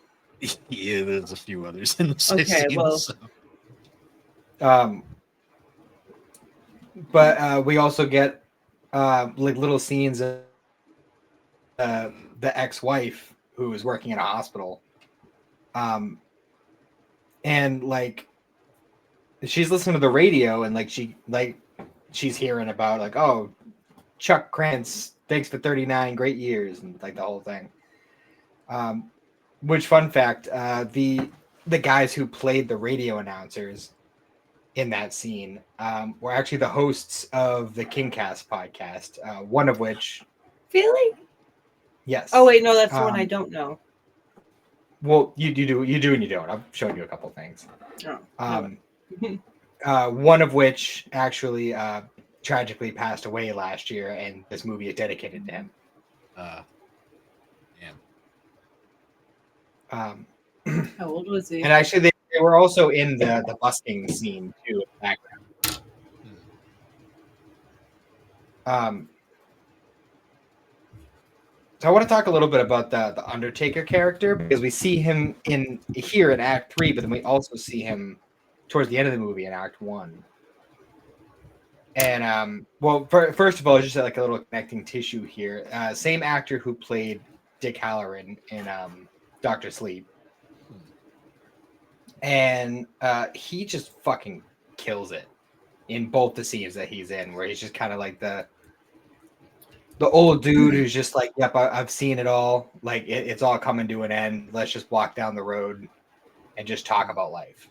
Yeah, there's a few others in the same scene. Well. So. But we also get like little scenes of the ex-wife who is working in a hospital, and like she's listening to the radio and she's hearing about like, oh, Chuck Krantz, thanks for 39 great years, and like the whole thing. Which fun fact, the guys who played the radio announcers in that scene were actually the hosts of the KingCast podcast, one of which... Really? Yes. Oh, wait, no, that's the one I don't know. Well, you do and you don't. I've shown you a couple things. Oh, one of which actually tragically passed away last year, and this movie is dedicated to him. How old was he? And actually, they were also in the busking scene too in the background. So I want to talk a little bit about the Undertaker character, because we see him here in Act 3, but then we also see him towards the end of the movie in Act 1. And well, first of all, just like a little connecting tissue here. Same actor who played Dick Halloran in Dr. Sleep. And he just fucking kills it in both the scenes that he's in, where he's just kind of like the old dude who's just like, yep, I've seen it all. Like it's all coming to an end. Let's just walk down the road and just talk about life,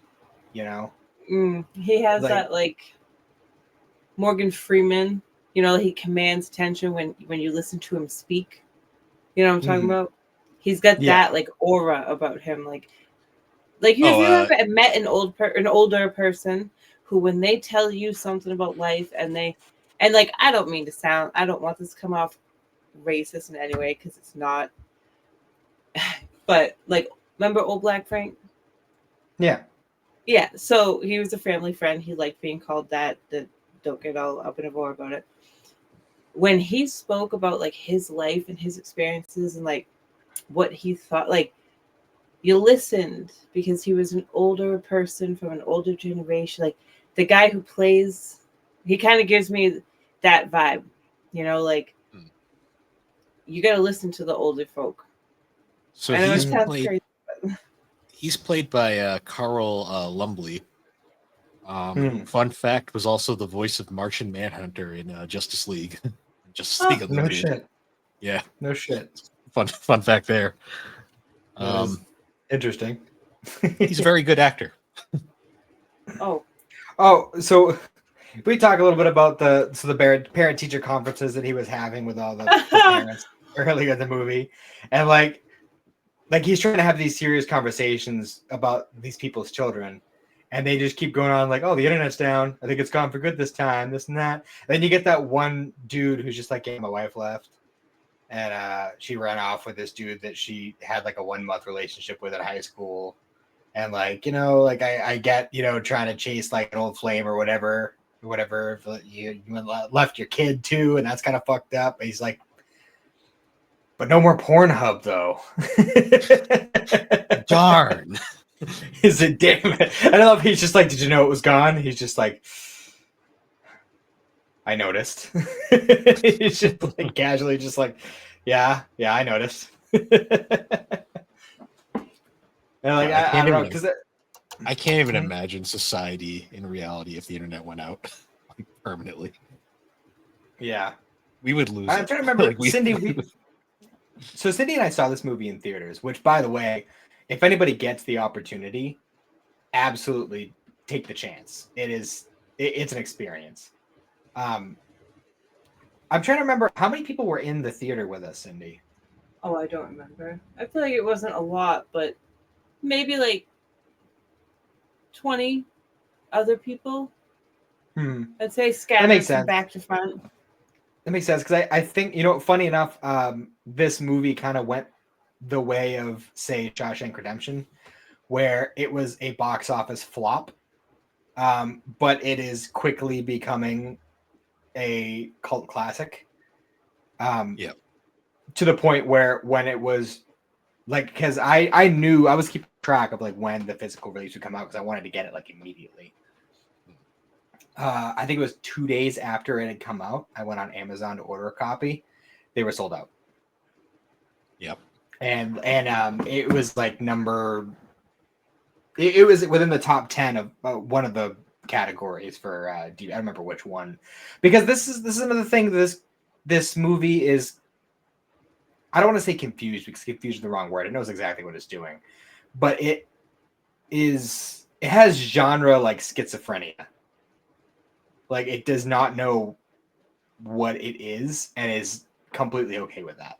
you know? He has that like Morgan Freeman, you know, he commands attention when you listen to him speak. You know what I'm talking about? He's got that like aura about him, like have you ever met an older person who, when they tell you something about life, and like, I don't want this to come off racist in any way, because it's not, but like, remember Old Black Frank? Yeah, so he was a family friend. He liked being called that. Don't get all up in a roar about it. When he spoke about like his life and his experiences and like what he thought, like, you listened, because he was an older person from an older generation. Like the guy who plays, he kind of gives me that vibe, you know, like you got to listen to the older folk. So he's played by Carl Lumbly. Fun fact, was also the voice of Martian Manhunter in Justice League. Justice League Unlimited. No shit. Yeah. No shit. Fun fact there. Interesting. He's a very good actor. Oh, so we talk a little bit about the parent-teacher conferences that he was having with all the parents earlier in the movie, and like he's trying to have these serious conversations about these people's children, and they just keep going on like, oh, the internet's down. I think it's gone for good this time, this and that. And then you get that one dude who's just like, yeah, my wife left. And she ran off with this dude that she had like a 1-month relationship with in high school. And like, you know, like I get, you know, trying to chase like an old flame or whatever, you left your kid too. And that's kind of fucked up. But he's like, but no more Pornhub though. Darn. Is it damn it? I don't know if he's just like, did you know it was gone? He's just like, I noticed. It's just like casually, just like, yeah, I noticed. And like, I I can't don't know, even. because I can't even imagine society in reality if the internet went out like, permanently. yeah, We would lose I'm it. trying to remember, Like, So Cyndi and I saw this movie in theaters, which, by the way, if anybody gets the opportunity, absolutely take the chance. It's an experience. I'm trying to remember how many people were in the theater with us, Cyndi. Oh, I don't remember. I feel like it wasn't a lot, but maybe like 20 other people. I'd say That scattered makes from sense. back to front. That makes sense because I think, funny enough, this movie kind of went the way of, say, Shawshank Redemption, where it was a box office flop, but it is quickly becoming a cult classic. yeah. To the point where when it was like, because I knew I was keeping track of like when the physical release would come out because I wanted to get it like immediately. I think it was 2 days after it had come out. I went on Amazon to order a copy. They were sold out. Yep. And it was like number. It was within the top 10 of one of the categories for. I don't remember which one, because this is another thing. This movie is. I don't want to say confused because confused is the wrong word. It knows exactly what it's doing, but it has genre like schizophrenia. Like it does not know what it is and is completely okay with that.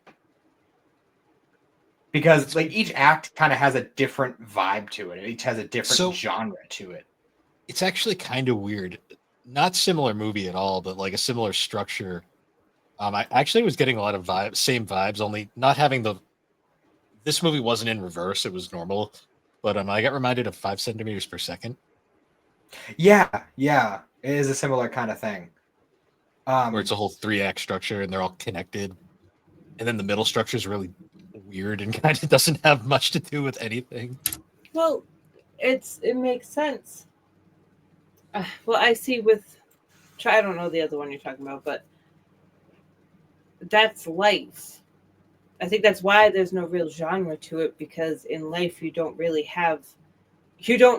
Because like each act kind of has a different vibe to it. Each has a different genre to it. It's actually kind of weird. Not similar movie at all, but like a similar structure. I actually was getting a lot of same vibes, only not having this movie wasn't in reverse, it was normal. But I got reminded of 5 centimeters per second. Yeah. It is a similar kind of thing. Where it's a whole 3-act structure and they're all connected. And then the middle structure is really weird and kind of doesn't have much to do with anything. Well, it makes sense. Well, I see with. I don't know the other one you're talking about, but that's life. I think that's why there's no real genre to it, because in life you don't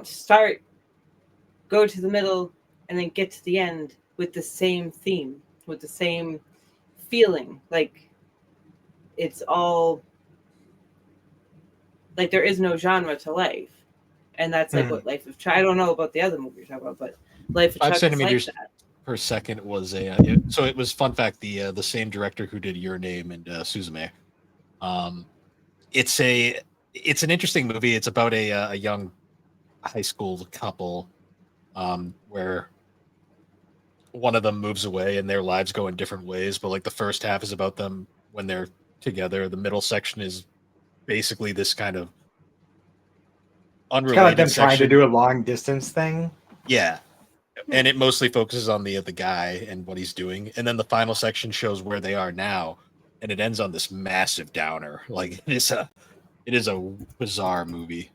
start, go to the middle, and then get to the end with the same theme, with the same feeling. Like it's all like there is no genre to life. And that's like what Life of Chuck. I don't know about the other movie you're talking about, but Life of 5 Chuck centimeters is like that. per second was so it was, fun fact, the same director who did Your Name and Suzume. It's an interesting movie. It's about a young high school couple, where one of them moves away and their lives go in different ways. But like the first half is about them when they're together. The middle section is basically this kind of It's kind of like unrelated them trying to section. do a long distance thing. Yeah. And it mostly focuses on the guy and what he's doing. And then the final section shows where they are now. And it ends on this massive downer. Like it is a bizarre movie.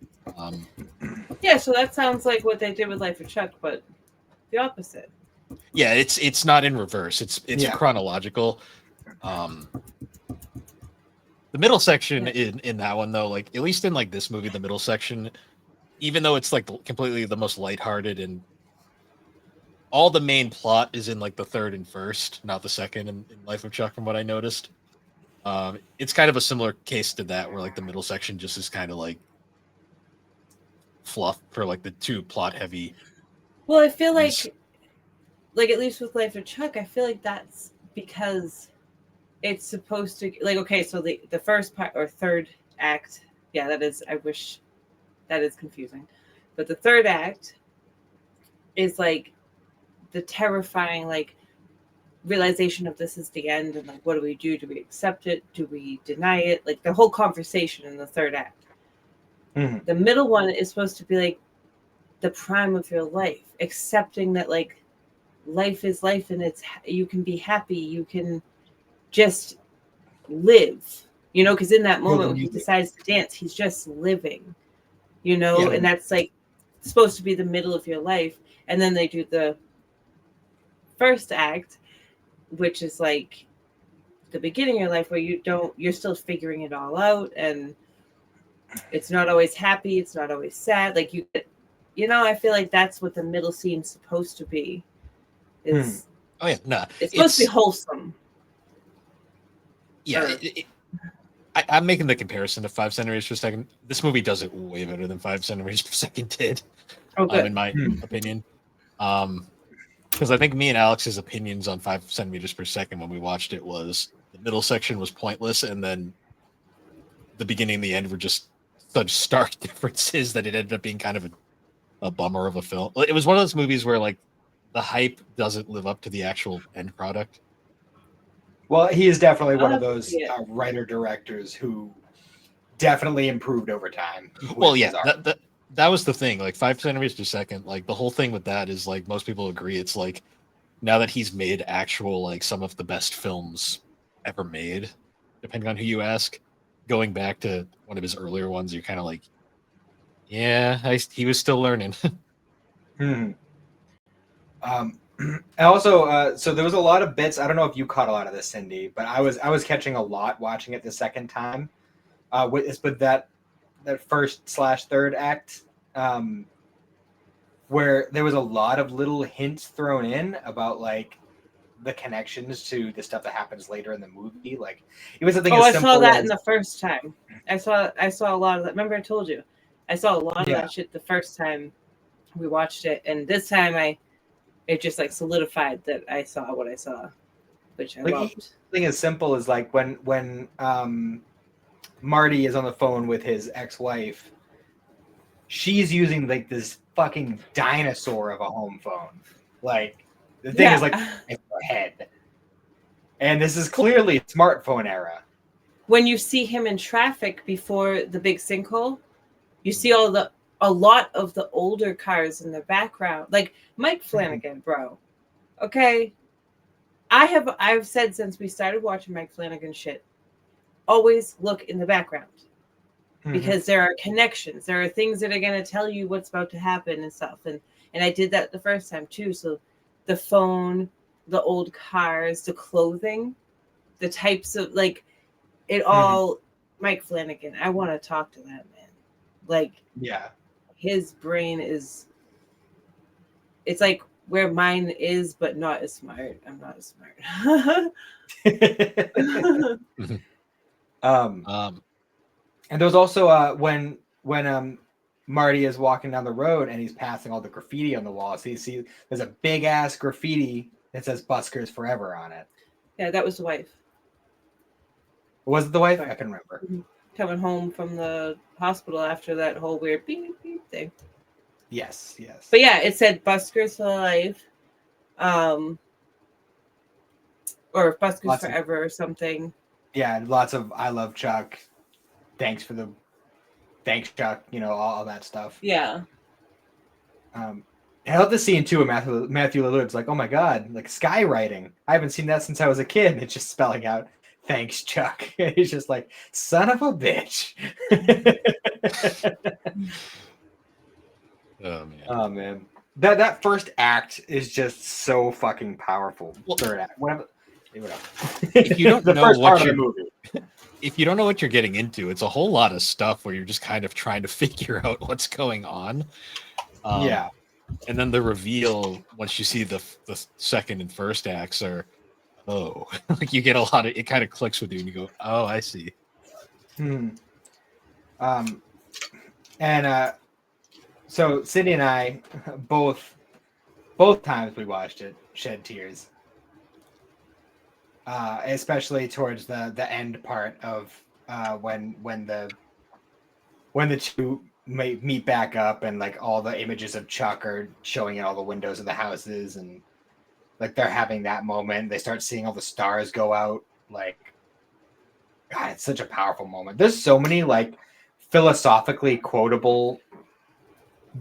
Yeah, so that sounds like what they did with Life of Chuck, but the opposite. Yeah, it's not in reverse. It's chronological. The middle section in that one though, like at least in like this movie, the middle section, even though it's like completely the most lighthearted and all the main plot is in like the third and first, not the second in Life of Chuck, from what I noticed. It's kind of a similar case to that, where like the middle section just is kind of like fluff for like the two plot heavy. Well, I feel like at least with Life of Chuck, I feel like that's because it's supposed to, like, okay, so the first part or third act, yeah, that is, I wish that is confusing, but the third act is like the terrifying, like, realization of this is the end, and like, what do we do? Do we accept it? Do we deny it? Like the whole conversation in the third act. Mm-hmm. The middle one is supposed to be like the prime of your life, accepting that like life is life, and you can be happy, you can just live, because in that moment when he decides to dance, he's just living, and that's like supposed to be the middle of your life. And then they do the first act, which is like the beginning of your life where you're still figuring it all out, and it's not always happy, it's not always sad. Like I feel like that's what the middle scene's supposed to be. Is Oh yeah, no, it's supposed to be wholesome. Yeah, I'm making the comparison to 5 centimeters per second. This movie does it way better than 5 centimeters per second did, in my opinion. Because I think me and Alex's opinions on 5 centimeters per second when we watched it was the middle section was pointless, and then the beginning and the end were just such stark differences that it ended up being kind of a bummer of a film. It was one of those movies where like the hype doesn't live up to the actual end product. Well, he is definitely one of those writer-directors who definitely improved over time. Well, yeah, that was the thing. Like 5 centimeters per second, like the whole thing with that is like most people agree it's like now that he's made actual like some of the best films ever made, depending on who you ask. Going back to one of his earlier ones, you're kind of like, yeah, he was still learning. Also, so there was a lot of bits. I don't know if you caught a lot of this, Cyndi, but I was catching a lot watching it the second time. With that first/third act, where there was a lot of little hints thrown in about like the connections to the stuff that happens later in the movie. Like it was something. I saw that in the first time. I saw a lot of that. Remember, I told you, I saw a lot of that shit the first time we watched it, and this time it just like solidified that I saw what I saw, which I loved. Something as simple as like when Marty is on the phone with his ex-wife, she's using like this fucking dinosaur of a home phone. Like the thing is like in her head. And this is clearly smartphone era. When you see him in traffic before the big sinkhole, you see a lot of the older cars in the background. Like Mike Flanagan, bro. Okay. I've said since we started watching Mike Flanagan shit, always look in the background. Because there are connections. There are things that are going to tell you what's about to happen and stuff. And I did that the first time too. So the phone, the old cars, the clothing, the types of like it all Mike Flanagan. I want to talk to that man. Like his brain is it's like where mine is, but not as smart. I'm not as smart. And there's also when Marty is walking down the road and he's passing all the graffiti on the wall. So you see there's a big ass graffiti that says Buskers Forever on it. Yeah, that was the wife. Was it the wife? I can remember. Coming home from the hospital after that whole weird beep beep thing. Yes. But yeah, it said Buskers for life. Or Buskers Forever or something. Yeah, lots of I love Chuck. Thanks, Chuck. All that stuff. Yeah. I love the scene too. Matthew Lillard's like, "Oh my god, like skywriting. I haven't seen that since I was a kid." And it's just spelling out, "Thanks, Chuck." He's just like, "Son of a bitch." Oh man. That first act is just so fucking powerful. Well, third act, whatever. If you don't know what if you don't know what you're getting into, it's a whole lot of stuff where you're just kind of trying to figure out what's going on. And then the reveal once you see the second and first acts are, like you get a lot of it kind of clicks with you and you go, oh, I see. And so Cyndi and I both times we watched it shed tears. Especially towards the end part of when the two meet back up and like all the images of Chuck are showing in all the windows of the houses and like they're having that moment. They start seeing all the stars go out. Like, God, it's such a powerful moment. There's so many like philosophically quotable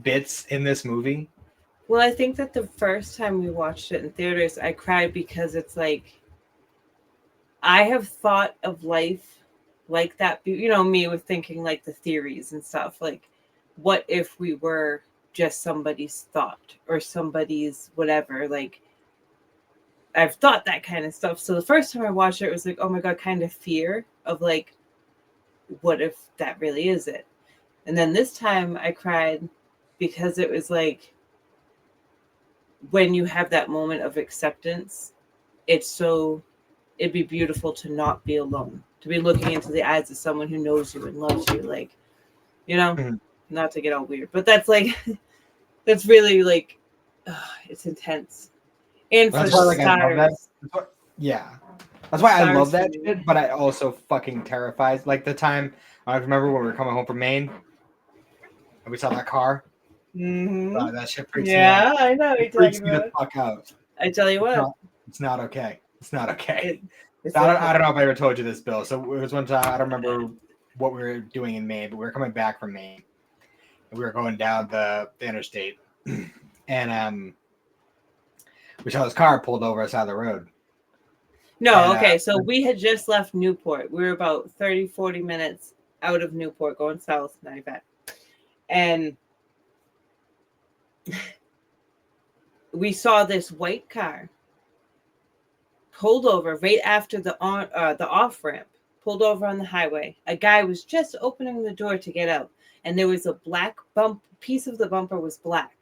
bits in this movie. Well, I think that the first time we watched it in theaters, I cried because it's like I have thought of life like that. Me with thinking like the theories and stuff. Like, what if we were just somebody's thought or somebody's whatever? Like, I've thought that kind of stuff. So the first time I watched it was like, oh my God, kind of fear of like, what if that really is it? And then this time I cried because it was like, when you have that moment of acceptance, it'd be beautiful to not be alone, to be looking into the eyes of someone who knows you and loves you. Like, not to get all weird, but that's like, that's really like, it's intense. And for That's why, like, I love that. stars. Yeah. That's why I love that Stars for me. shit, but I also fucking terrifies. Like the time, I remember when we were coming home from Maine and we saw that car. Mm-hmm. That shit freaks me Yeah, out. I know what you're It freaks talking me about. the fuck out. I tell you what. It's not okay. It's not okay. It's I okay. don't know if I ever told you this, Bill. So it was one time, I don't remember what we were doing in Maine, but we were coming back from Maine. And we were going down the interstate. And we saw this car pulled over us out of the road. No, And, okay. So we had just left Newport. We were about 30, 40 minutes out of Newport going south, 95. And we saw this white car pulled over right after the off ramp, pulled over on the highway. A guy was just opening the door to get out, and there was a black piece of the bumper was black.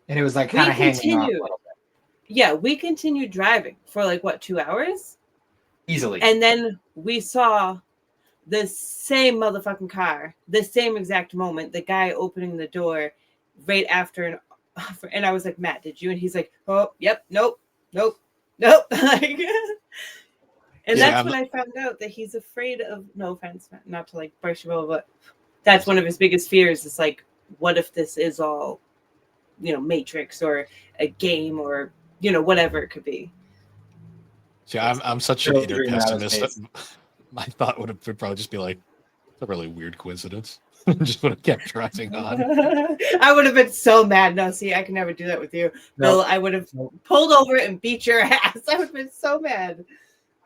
And it was like kind of hanging off a little bit. Yeah, we continued driving for like what, 2 hours? Easily. And then we saw the same motherfucking car, the same exact moment, the guy opening the door right after and I was like, Matt, did you? And he's like, oh, yep, nope. Like, and that's when I found out that he's afraid of, no offense, Matt, not to like burst your bubble, but that's one of his biggest fears is like, what if this is all, Matrix or a game or, whatever it could be. See, I'm such an inner pessimist. My thought would probably just be like, it's a really weird coincidence. Just would have kept driving on. I would have been so mad. No, see, I can never do that with you. Bill, I would have pulled over and beat your ass. I would have been so mad.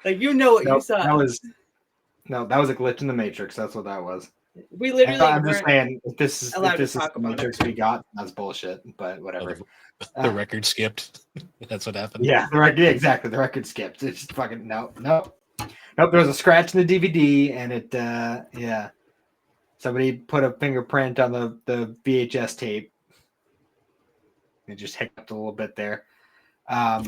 Like, you saw. That was a glitch in the Matrix. That's what that was. We literally I'm just saying, if this is the Matrix we got, that's bullshit, but whatever. The record skipped. That's what happened. Yeah, exactly. The record skipped. It's just fucking nope. There was a scratch in the DVD, and it yeah. Somebody put a fingerprint on the VHS tape. It just hiccuped a little bit there. All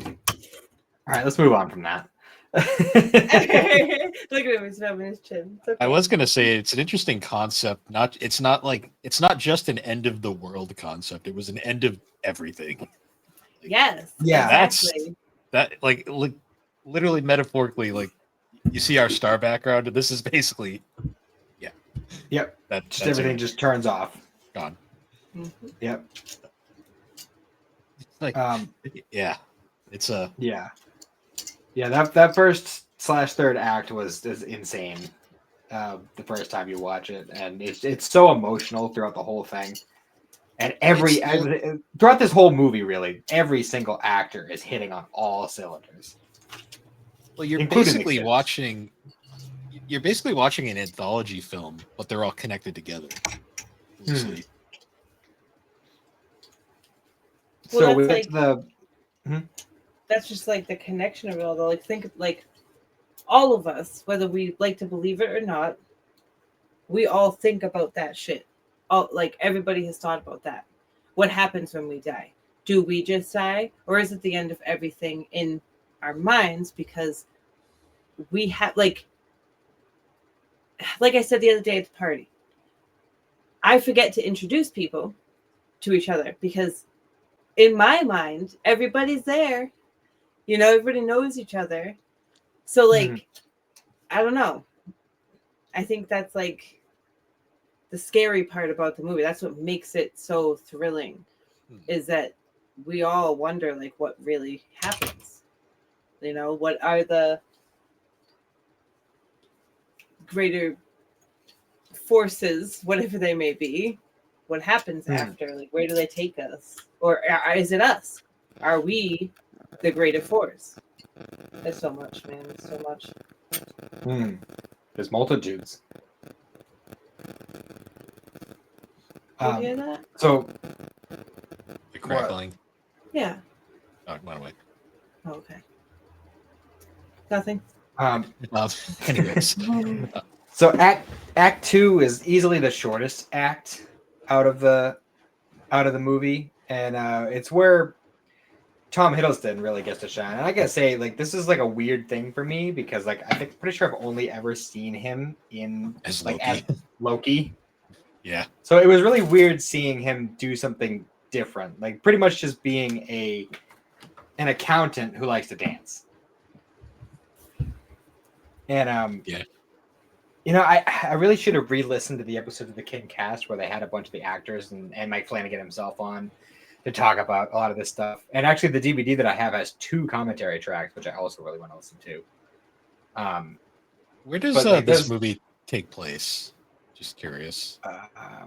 right, let's move on from that. Look at him, he's rubbing his chin. Okay. I was gonna say it's an interesting concept. It's not just an end of the world concept. It was an end of everything. Yes. Yeah. Exactly. That like literally metaphorically, like you see our star background. This is basically Yep. That's everything just turns off. Gone. Mm-hmm. Yep. Like yeah. It's a yeah. That first / third act is insane. The first time you watch it, and it's so emotional throughout the whole thing. And throughout this whole movie, really, every single actor is hitting on all cylinders. Well, you're basically watching an anthology film, but they're all connected together. So we get to the. That's just like the connection of it all. Though, like think like all of us, whether we like to believe it or not, we all think about that shit. All like everybody has thought about that. What happens when we die? Do we just die, or is it the end of everything in our minds? Because we have like I said the other day at the party, I forget to introduce people to each other because in my mind, everybody's there. Everybody knows each other. So like, I don't know. I think that's like the scary part about the movie. That's what makes it so thrilling is that we all wonder like what really happens. What are the greater forces, whatever they may be, what happens after, like where do they take us, or is it us? Are we the greater force? There's so much, man. There's so much. There's multitudes. You hear that? So the crackling. Yeah. Oh, by the way. Oh, okay. Nothing. Anyways, So act 2 is easily the shortest act out of the movie, and it's where Tom Hiddleston really gets to shine. And I gotta say, like, this is like a weird thing for me because, like, I think pretty sure I've only ever seen him as as Loki. Loki. Yeah. So it was really weird seeing him do something different, like pretty much just being an accountant who likes to dance. And Yeah. you know, I really should have re-listened to the episode of the Kid Cast where they had a bunch of the actors and Mike Flanagan himself on to talk about a lot of this stuff. And actually, the DVD that I have has 2 commentary tracks, which I also really want to listen to. Where does But, like, this movie take place? Just curious. I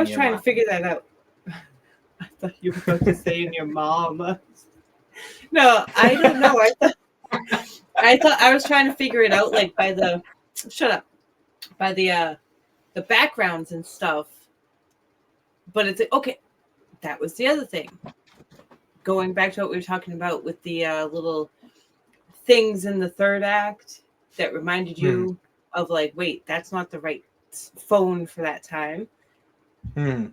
was trying to figure that out. I thought you were about to say in your mom. No, I don't know. I thought I was trying to figure it out, like by the backgrounds and stuff. But it's okay. That was the other thing. Going back to what we were talking about with the little things in the third act that reminded you of, like, wait, that's not the right phone for that time.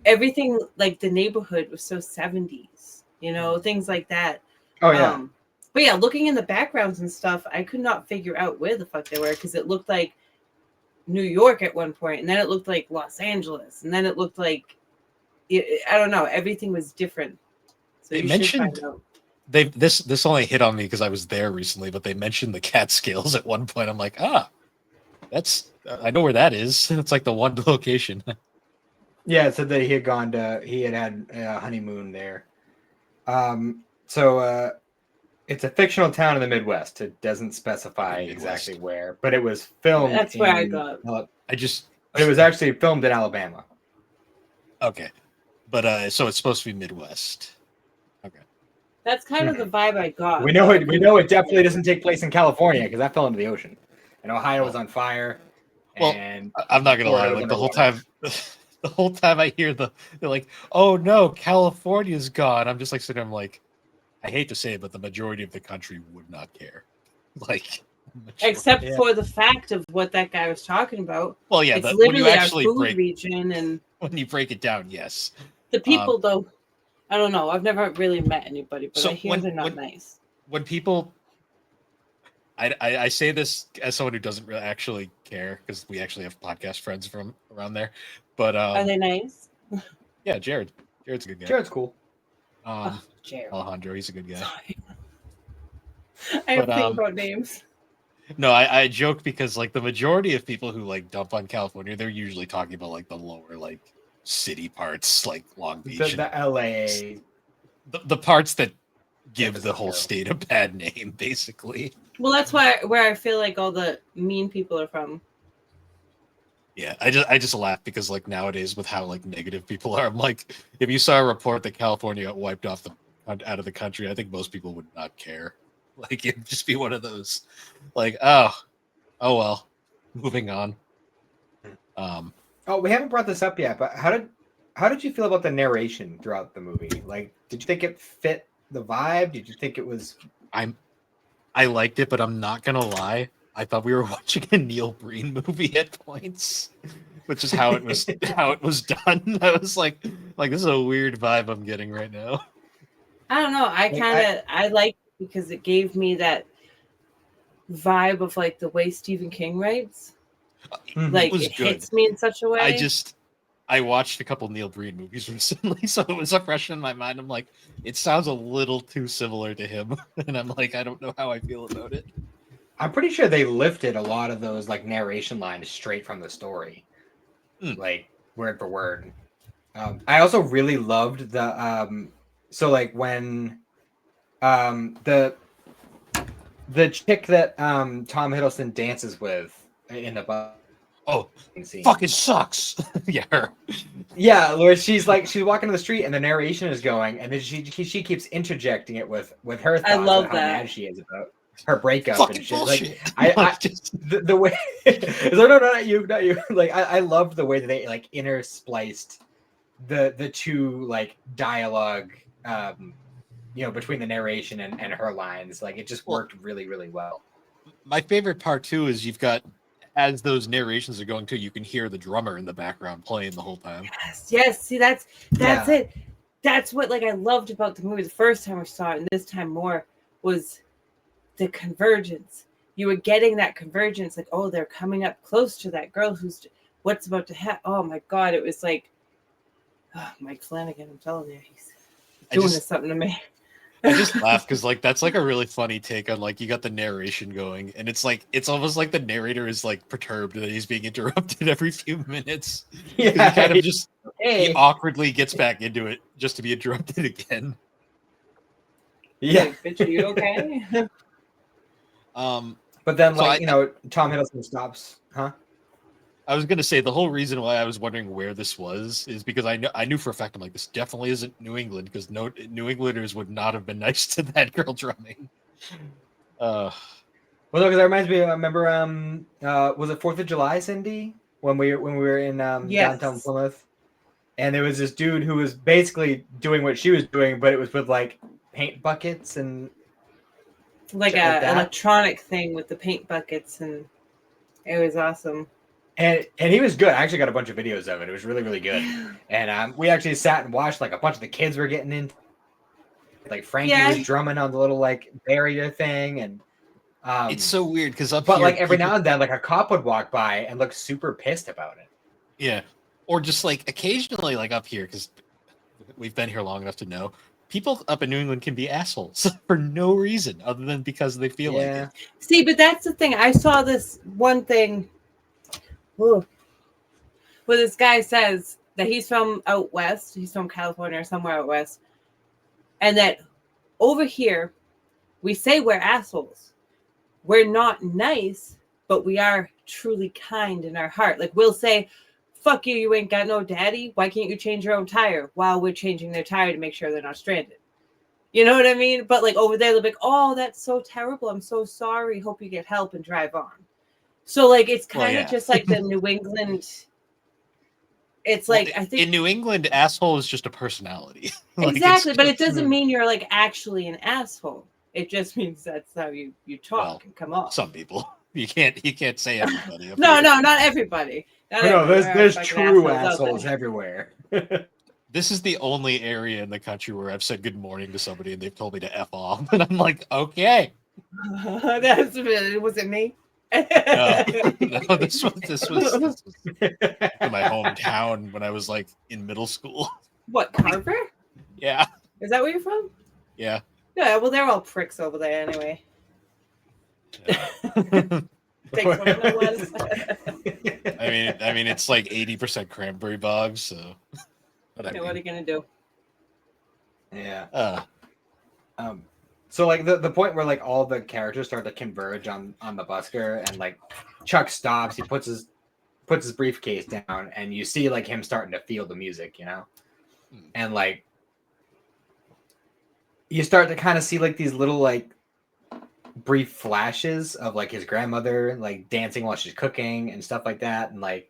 Everything, like the neighborhood was so 70s, you know, things like that. Oh yeah. But yeah, looking in the backgrounds and stuff, I could not figure out where the fuck they were because it looked like New York at one point, and then it looked like Los Angeles, and then it looked like I don't know. Everything was different. So they mentioned this only hit on me because I was there recently, but they mentioned the Catskills at one point. I'm like, that's I know where that is. It's like the one location. Yeah, it said that he had a honeymoon there. So it's a fictional town in the Midwest. It doesn't specify exactly where, but it was filmed. That's where I got. But it was actually filmed in Alabama. Okay, but so it's supposed to be Midwest. Okay, that's kind of the vibe I got. We know it definitely doesn't take place in California because that fell into the ocean, and Ohio was on fire. Well, and I'm not gonna lie. Like the whole time I hear they're like, "Oh no, California's gone." I'm just like sitting there, I'm like, I hate to say it, but the majority of the country would not care. Like, except for the fact of what that guy was talking about. Well, yeah, it's when literally you actually our food region, and when you break it down, yes. The people, though, I don't know. I've never really met anybody, but so I hear they're not nice. When people, I say this as someone who doesn't really actually care because we actually have podcast friends from around there, but are they nice? Yeah, Jared's a good guy. Jared's cool. Jared. Alejandro, he's a good guy. Sorry. I have to think about names. No, I joke because like the majority of people who like dump on California, they're usually talking about like the lower like city parts, like Long Beach, the LA, the parts that give the whole state a bad name, basically. Well, that's where I feel like all the mean people are from. Yeah, I just laugh because like nowadays with how like negative people are, I'm like, if you saw a report that California got wiped out of the country, I think most people would not care. Like it'd just be one of those, like, oh well, moving on. We haven't brought this up yet, but how did you feel about the narration throughout the movie? Like, did you think it fit the vibe? Did you think it was? I liked it, but I'm not gonna lie. I thought we were watching a Neil Breen movie at points, which is how it was done. I was like this is a weird vibe I'm getting right now. I don't know. I like it because it gave me that vibe of like the way Stephen King writes. Like it hits me in such a way. I watched a couple Neil Breen movies recently, so it was fresh in my mind. I'm like, it sounds a little too similar to him, and I'm like, I don't know how I feel about it. I'm pretty sure they lifted a lot of those like narration lines straight from the story, like word for word. I also really loved the so like when the chick that Tom Hiddleston dances with in the scene. Fucking sucks. Yeah, her. Yeah, where she's walking down the street and the narration is going, and then she keeps interjecting it with her thoughts. I love how that. mad she is about her breakup fucking and shit. bullshit. Like the way no, not you. Like I loved the way that they like interspliced the two like dialogue between the narration and her lines, like it just worked really, really well. My favorite part too is you've got, as those narrations are going too, you can hear the drummer in the background playing the whole time. Yes. See, that's it. That's what like I loved about the movie the first time I saw it, and this time more, was the convergence. You were getting that convergence, like, oh, they're coming up close to that girl who's what's about to happen. Oh my god, it was like, Mike Flanagan, I'm telling you, he's doing something to me. I just laugh because like that's like a really funny take on like you got the narration going, and it's like it's almost like the narrator is like perturbed that he's being interrupted every few minutes. Yeah, he kind of just he awkwardly gets back into it just to be interrupted again. Yeah, like, bitch, are you okay? But then, like, Tom Hiddleston stops, huh? I was gonna say the whole reason why I was wondering where this was is because I knew for a fact I'm like, this definitely isn't New England, because New Englanders would not have been nice to that girl drumming. Well, no, because that reminds me. I remember, was it 4th of July, Cyndi, when we were in downtown Plymouth, and there was this dude who was basically doing what she was doing, but it was with like paint buckets and like a electronic thing with the paint buckets, and it was awesome. And he was good. I actually got a bunch of videos of it. It was really, really good. And we actually sat and watched, like, a bunch of the kids were getting in. Like, Frankie was drumming on the little, like, barrier thing. And it's so weird because like, every now and then, like, a cop would walk by and look super pissed about it. Yeah. Or just, like, occasionally, like, up here, because we've been here long enough to know, people up in New England can be assholes for no reason other than because they feel like it. See, but that's the thing. I saw this one thing where this guy says that he's from out west. He's from California or somewhere out west. And that over here, we say we're assholes. We're not nice, but we are truly kind in our heart. Like, we'll say, fuck you, you ain't got no daddy. Why can't you change your own tire? While we're changing their tire to make sure they're not stranded. You know what I mean? But like over there, they'll be like, oh, that's so terrible. I'm so sorry. Hope you get help and drive on. So like, it's kind of just like the New England. It's like, I think in New England, asshole is just a personality. Like, exactly. But it doesn't mean you're like actually an asshole. It just means that's how you talk and come off. Some people. You can't say everybody. No, not everybody. There's true assholes everywhere. This is the only area in the country where I've said good morning to somebody and they've told me to F off. And I'm like, okay. Was it me? No, this was in my hometown when I was like in middle school. What, Carver? Yeah. Is that where you're from? Yeah. Yeah, well, they're all pricks over there anyway. Yeah. Takes one of the ones. I mean, it's like 80% cranberry bogs, so. What are you gonna do? Yeah. So like the point where like all the characters start to converge on the busker, and like Chuck stops, he puts his briefcase down, and you see like him starting to feel the music, and like you start to kind of see like these little like brief flashes of like his grandmother like dancing while she's cooking and stuff like that, and like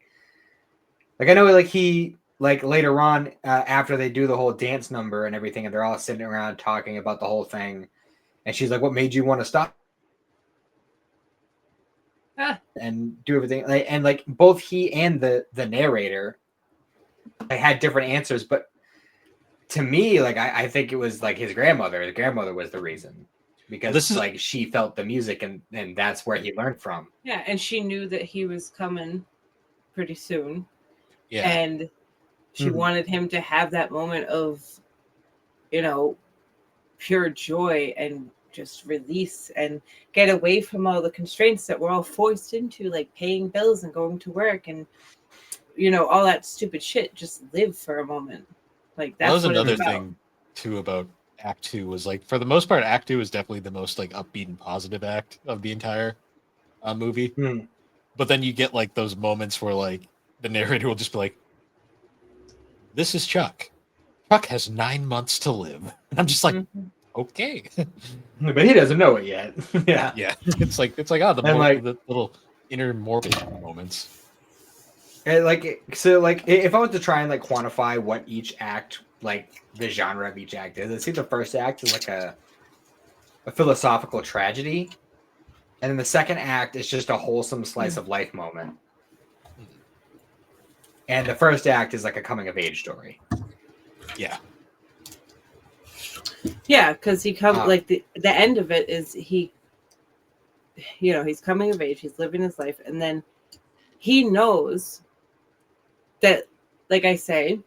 I know like he. Like later on, after they do the whole dance number and everything, and they're all sitting around talking about the whole thing, and she's like, "What made you want to stop and do everything?" And like both he and the narrator, they had different answers, but to me, like I think it was like his grandmother. His grandmother was the reason, because like she felt the music, and that's where he learned from. Yeah, and she knew that he was coming pretty soon. Yeah, and she wanted him to have that moment of, pure joy and just release and get away from all the constraints that we're all forced into, like paying bills and going to work and, all that stupid shit. Just live for a moment. Like that was another thing too about Act 2 was like, for the most part, Act 2 is definitely the most like upbeat and positive act of the entire movie. But then you get like those moments where like the narrator will just be like, "This is Chuck. Chuck has 9 months to live." And I'm just like, okay. But he doesn't know it yet. Yeah. Yeah. It's like the little inner morbid moments. And if I was to try and like quantify what each act like the genre of each act is. I see the first act is like a philosophical tragedy, and then the second act is just a wholesome slice of life moment. And the first act is like a coming of age story. Yeah. Yeah, because he comes like the end of it is he, you know, he's coming of age, he's living his life, and then he knows that, like I say,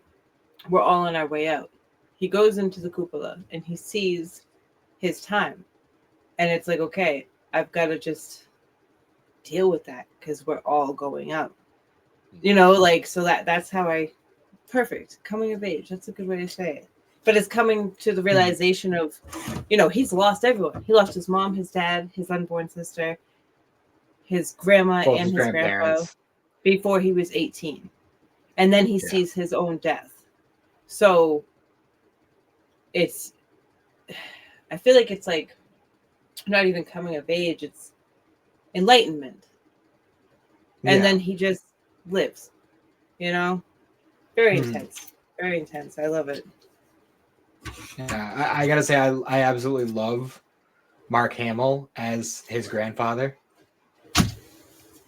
we're all on our way out. He goes into the cupola and he sees his time, and it's like, okay, I've got to just deal with that because we're all going out. You know, like, so that's how perfect coming of age. That's a good way to say it. But it's coming to the realization of, you know, he's lost everyone. He lost his mom, his dad, his unborn sister, his grandma, Both and his grandpa grandparents before he was 18. And then he sees his own death. So it's, I feel like it's like not even coming of age, it's enlightenment. And then he just lives, you know? Very intense. Very intense. I love it. Yeah, I gotta say, I absolutely love Mark Hamill as his grandfather.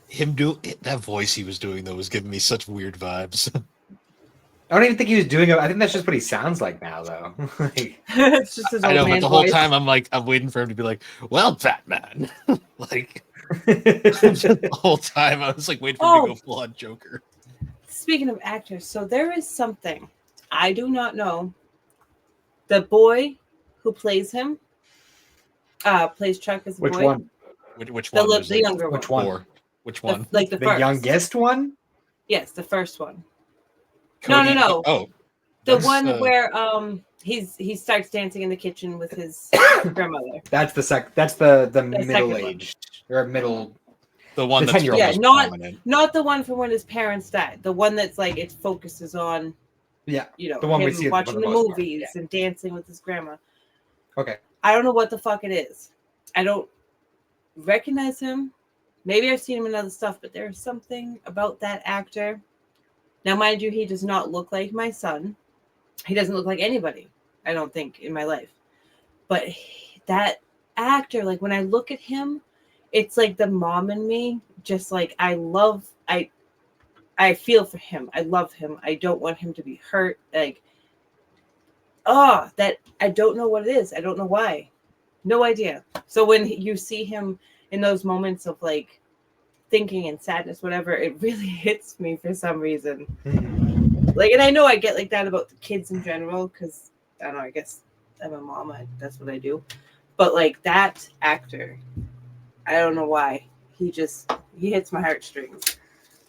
Him do that voice he was doing though was giving me such weird vibes. I don't even think he was doing it. I think that's just what he sounds like now, though. Like, It's just his I old know, man but the whole voice. time I'm waiting for him to be like, "Well, Batman," like the whole time I was like waiting for him to go full on Joker. Speaking of actors, so there is something I do not know. The boy who plays him, plays Chuck as a which boy. one? Which one? The younger Which one. one? Which one? The The first. youngest one? Yes, the first one. Cody, No. Oh, the one where he starts dancing in the kitchen with his grandmother. That's the The middle aged or middle. the one the that's 10-year-old. Yeah, prominent. not the one from when his parents died. The one that's like it focuses on, Yeah, you know, the one him we see watching for the most movies part. and dancing with his grandma. Okay. I don't know what the fuck it is. I don't recognize him. Maybe I've seen him in other stuff, but there's something about that actor. Now, mind you, he does not look like my son. He doesn't look like anybody, I don't think, in my life. But that actor, like when I look at him, it's like the mom in me. Just like I feel for him. I love him. I don't want him to be hurt. Like, that I don't know what it is. I don't know why. No idea. So when you see him in those moments of like thinking and sadness, whatever, it really hits me for some reason. Like, and I know I get like that about the kids in general because I don't know. I guess I'm a mom. That's what I do. But like that actor, I don't know why he hits my heartstrings.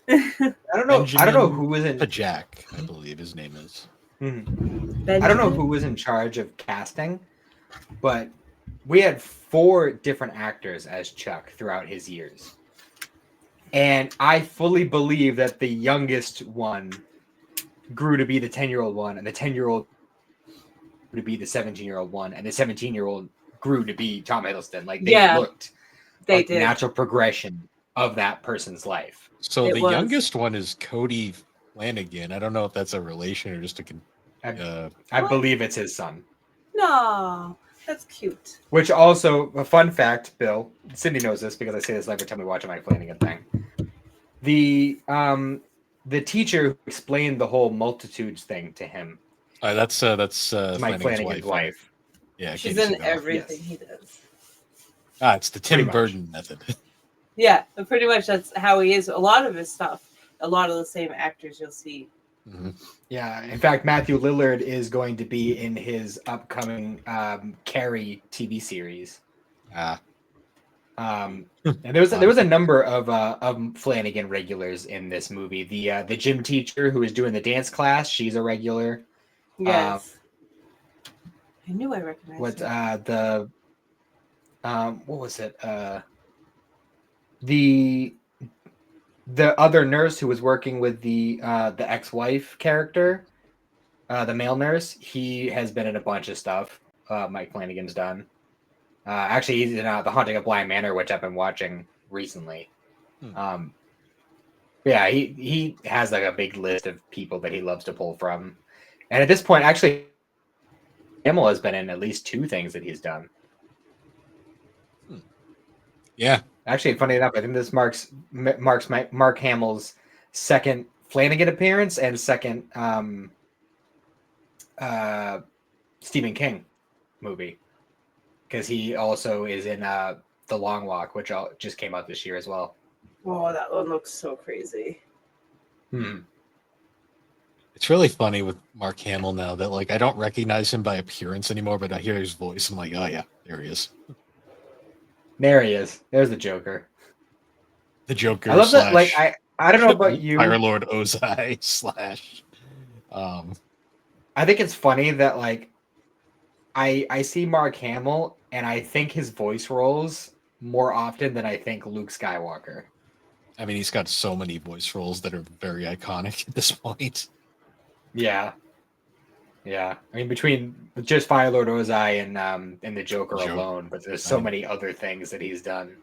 I don't know who was in Jack, I believe his name is. I don't know who was in charge of casting, but we had 4 different actors as Chuck throughout his years. And I fully believe that the youngest one grew to be the 10-year-old one, and the 10-year-old grew to be the 17-year-old one, and the 17-year-old grew to be Tom Hiddleston. Like they looked like the natural progression of that person's life. So the youngest one is Cody Flanagan. I don't know if that's a relation or just I believe it's his son. No, that's cute. Which also, a fun fact, Bill, Cyndi knows this because I say this every time we watch a Mike Flanagan thing. The teacher who explained the whole multitudes thing to him. That's Mike Flanagan's wife. Yeah, she's in everything he does. It's the Tim Burton method. Yeah, pretty much that's how he is. A lot of his stuff, a lot of the same actors you'll see. Mm-hmm. Yeah, in fact, Matthew Lillard is going to be in his upcoming Carrie TV series. And there was a number of Flanagan regulars in this movie. The gym teacher who is doing the dance class, she's a regular. Yes, I knew I recognized. What was it? The other nurse who was working with the ex-wife character, the male nurse, he has been in a bunch of stuff. Mike Flanagan's done. Actually, he's in The Haunting of Bly Manor, which I've been watching recently. Yeah, he has like a big list of people that he loves to pull from. And at this point, actually, Hamill has been in at least 2 things that he's done. Yeah. Actually, funny enough, I think this marks Mark Hamill's second Flanagan appearance and second Stephen King movie, because he also is in The Long Walk, which just came out this year as well. Oh, that one looks so crazy. It's really funny with Mark Hamill now that like I don't recognize him by appearance anymore, but I hear his voice. I'm like, oh yeah, there he is. There he is. There's the Joker. The Joker. I love that. Like I don't know about you, Fire Lord Ozai slash. I think it's funny that like I see Mark Hamill and I think his voice roles more often than I think Luke Skywalker. I mean, he's got so many voice roles that are very iconic at this point. Yeah. I mean, between just Fire Lord Ozai and the Joker alone, but there's so many other things that he's done.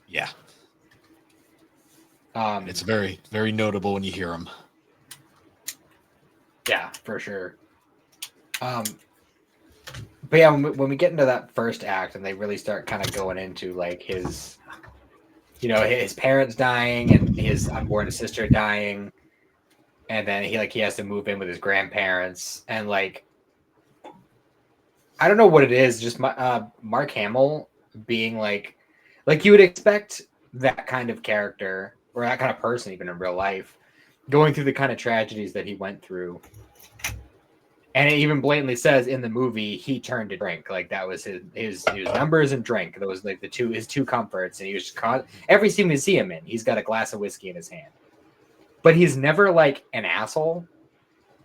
Yeah. It's very, very notable when you hear him. Yeah, for sure. But yeah, when we get into that first act and they really start kind of going into like his parents dying and his unborn sister dying, and then he has to move in with his grandparents, and like I don't know what it is, just Mark Hamill being like you would expect that kind of character or that kind of person even in real life going through the kind of tragedies that he went through. And it even blatantly says in the movie he turned to drink. Like that was his numbers and drink. That was like his two comforts. And he was every scene we see him in, he's got a glass of whiskey in his hand. But he's never like an asshole.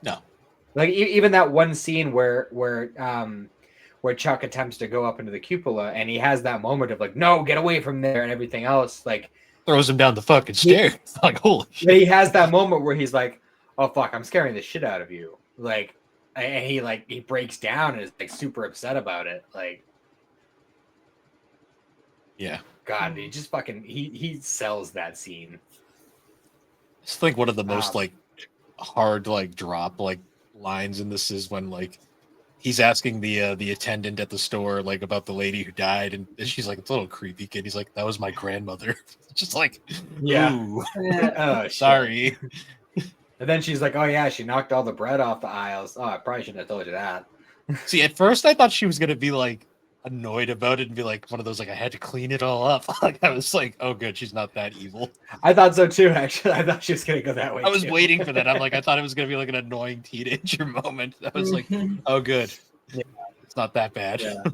No. Like even that one scene where Chuck attempts to go up into the cupola and he has that moment of like, no, get away from there and everything else. Like throws him down the fucking stairs. Like, holy shit. He has that moment where he's like, oh fuck, I'm scaring the shit out of you. Like, and he breaks down and is like super upset about it. Like, yeah, God, he just fucking he sells that scene. It's like one of the most like hard like drop like lines in this is when like he's asking the attendant at the store like about the lady who died, and she's like, it's a little creepy kid. He's like, that was my grandmother. Just like, yeah. Ooh. Oh, sorry. And then she's like, oh yeah, she knocked all the bread off the aisles. Oh, I probably shouldn't have told you that. See, at first I thought she was gonna be like annoyed about it and be like one of those like, I had to clean it all up. Like I was like, oh good, she's not that evil. I thought so too, actually. I thought she was gonna go that way. I was waiting for that. I'm like, I thought it was gonna be like an annoying teenager moment. I was like, oh good. Yeah. It's not that bad. Yeah.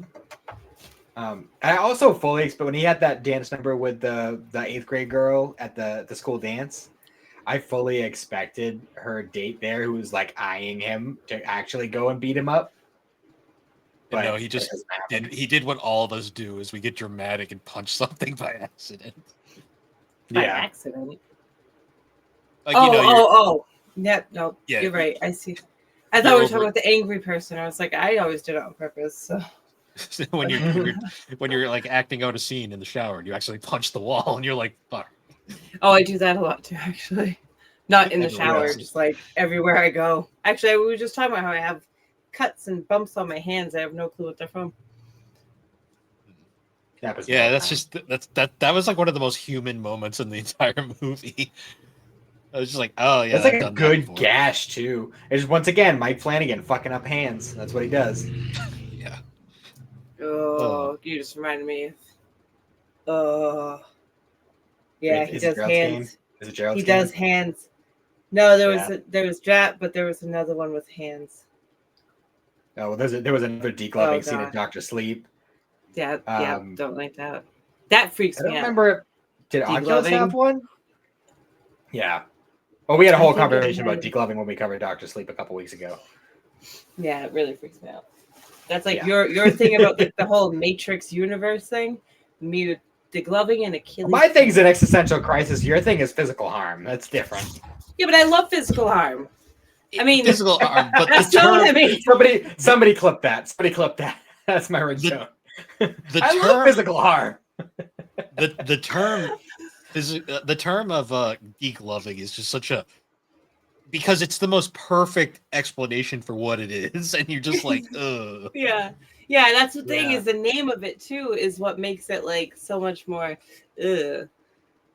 I also fully expect when he had that dance number with the 8th grade girl at the school dance, I fully expected her date there, who was like eyeing him, to actually go and beat him up. But no, he did what all of us do: is we get dramatic and punch something by accident. By accident. Like, Yep, no, yeah, you're right. I see. I thought we were talking about the angry person. I was like, I always did it on purpose. So. when you're like acting out a scene in the shower and you actually punch the wall and you're like, fuck. Oh, I do that a lot too, actually. Not in the shower, just like everywhere I go. Actually, we were just talking about how I have cuts and bumps on my hands. I have no clue what they're from. Yeah, that was like one of the most human moments in the entire movie. I was just like, oh yeah, that's like a good gash too. It's once again Mike Flanagan fucking up hands. That's what he does. Yeah. Oh, you just reminded me. Yeah, he does hands. Is it Gerald's He does hands. No, there was Jap, but there was another one with hands. Oh, well, there was another declubbing scene in Dr. Sleep. Yeah, don't like that. That freaks me out. I don't remember. Did Oculus have one? Yeah. Well, we had a whole conversation about declubbing when we covered Dr. Sleep a couple weeks ago. Yeah, it really freaks me out. That's like your thing about like the whole Matrix universe thing. Me with degloving and Achilles. My thing's an existential crisis. Your thing is physical harm. That's different. Yeah, but I love physical harm. I mean, physical harm. But that's not what I mean. Somebody clip that. Somebody clip that. That's my ringtone. I love physical harm. The term of geek loving is just such a because it's the most perfect explanation for what it is, and you're just like, ugh. Yeah, that's the thing is the name of it too is what makes it like so much more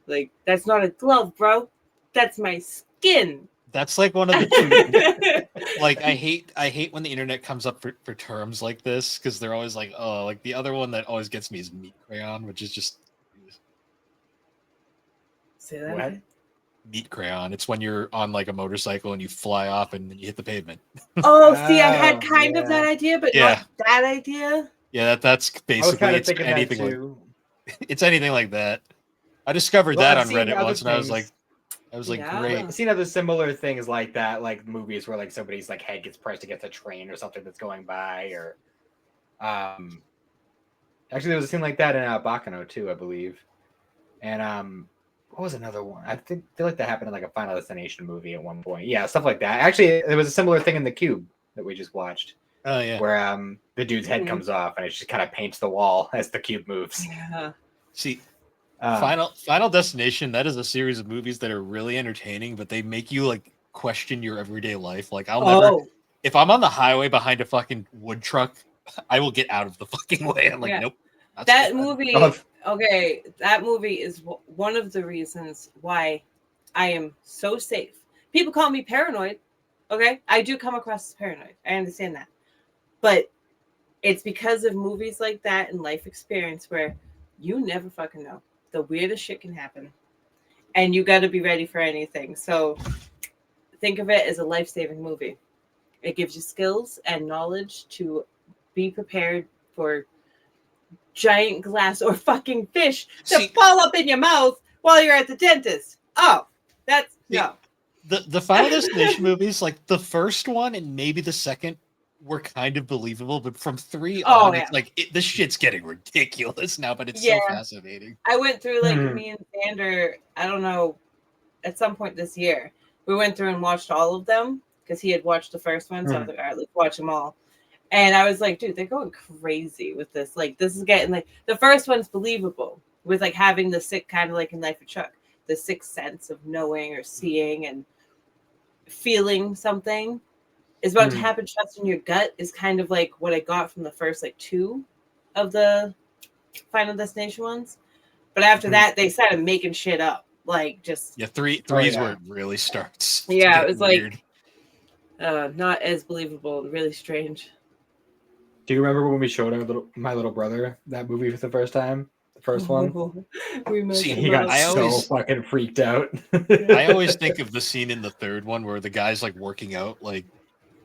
like that's not a glove, bro, that's my skin. That's like one of the two. Like I hate when the internet comes up for terms like this, because they're always like, oh, like the other one that always gets me is meat crayon, which is just Say that What? again. meat crayon. It's when you're on like a motorcycle and you fly off and then you hit the pavement. Oh, see, I had Oh, kind of that yeah. idea, but Yeah. not that idea. Yeah, that's I was basically kind of it's thinking that anything like too. it's anything like that. I discovered Well, that I've on seen Reddit other once, and things. I was like, Yeah. great. I've seen other similar things like that, like movies where like somebody's like head gets pressed against a train or something that's going by, or actually there was a scene like that in Bacano too, I believe. And what was another one? Feel like that happened in like a Final Destination movie at one point. Yeah, stuff like that. Actually, there was a similar thing in The Cube that we just watched, Oh yeah. where the dude's head comes off and it just kind of paints the wall as the cube moves. Yeah. See, Final Destination, that is a series of movies that are really entertaining, but they make you like question your everyday life. Like I'll never, if I'm on the highway behind a fucking wood truck, I will get out of the fucking way. I'm like, nope. That movie, okay, that movie is one of the reasons why I am so safe. People call me paranoid. Okay, I do come across as paranoid. I understand that, but it's because of movies like that and life experience where you never fucking know. The weirdest shit can happen, and you got to be ready for anything. So think of it as a life-saving movie. It gives you skills and knowledge to be prepared for giant glass or fucking fish to fall up in your mouth while you're at the dentist. Oh, that's no. The Final Destination movies, like the first one and maybe the second, were kind of believable, but from 3 on, it's like this shit's getting ridiculous now. But it's so fascinating. I went through like me and Xander. I don't know. At some point this year, we went through and watched all of them because he had watched the first one. So I was like, all right, let's watch them all. And I was like, dude, they're going crazy with this. Like, this is getting like the first one's believable with like having the sick kind of like in Life of Chuck, the sixth sense of knowing or seeing and feeling something is about to happen. Trust in your gut is kind of like what I got from the first like 2 of the Final Destination ones. But after that, they started making shit up. Like just three's where it really starts. Yeah, it was weird. Like not as believable and really strange. Do you remember when we showed my little brother that movie for the first time? The first one? He got so fucking freaked out. I always think of the scene in the third one where the guy's like working out, like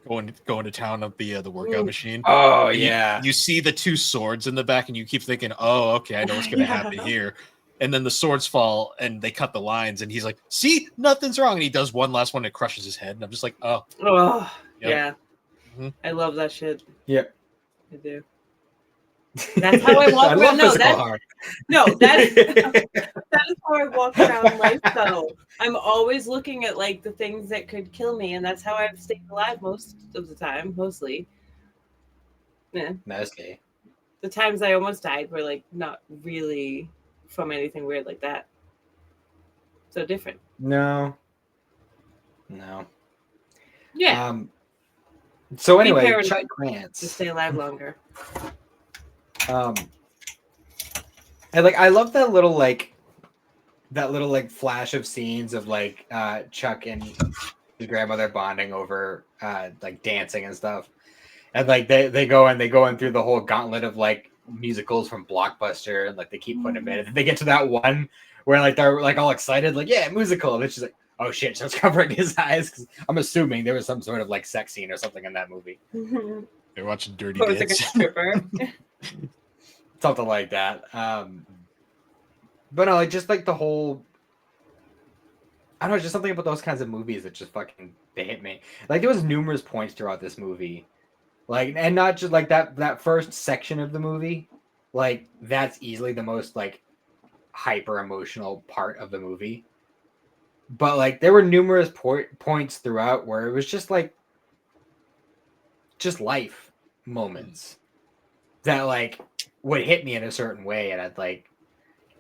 going to town up the workout machine. Oh, and yeah. You see the 2 swords in the back and you keep thinking, oh, okay, I know what's going to happen here. And then the swords fall and they cut the lines and he's like, see, nothing's wrong. And he does one last one that crushes his head. And I'm just like, oh. Yeah. Mm-hmm. I love that shit. Yep. I do. That's how I walk around. That is how I walk around life though. I'm always looking at like the things that could kill me, and that's how I've stayed alive most of the time, mostly. Yeah. Mostly. The times I almost died were like not really from anything weird like that. So different. No. Yeah. So anyway, Chuck Grants to stay alive longer. And like I love that little like flash of scenes of like Chuck and his grandmother bonding over like dancing and stuff. And like they go in through the whole gauntlet of like musicals from Blockbuster and like they keep putting them in. And they get to that one where like they're like all excited, like, yeah, musical. And it's just like, oh shit, so it's covering his eyes because I'm assuming there was some sort of like sex scene or something in that movie. They're watching Dirty Dance. Like a stripper. Something like that. But no, just like the whole, I don't know, just something about those kinds of movies that just fucking they hit me. Like there was numerous points throughout this movie, like, and not just like that first section of the movie, like that's easily the most like hyper emotional part of the movie. But like there were numerous points throughout where it was just like just life moments that like would hit me in a certain way, and I'd like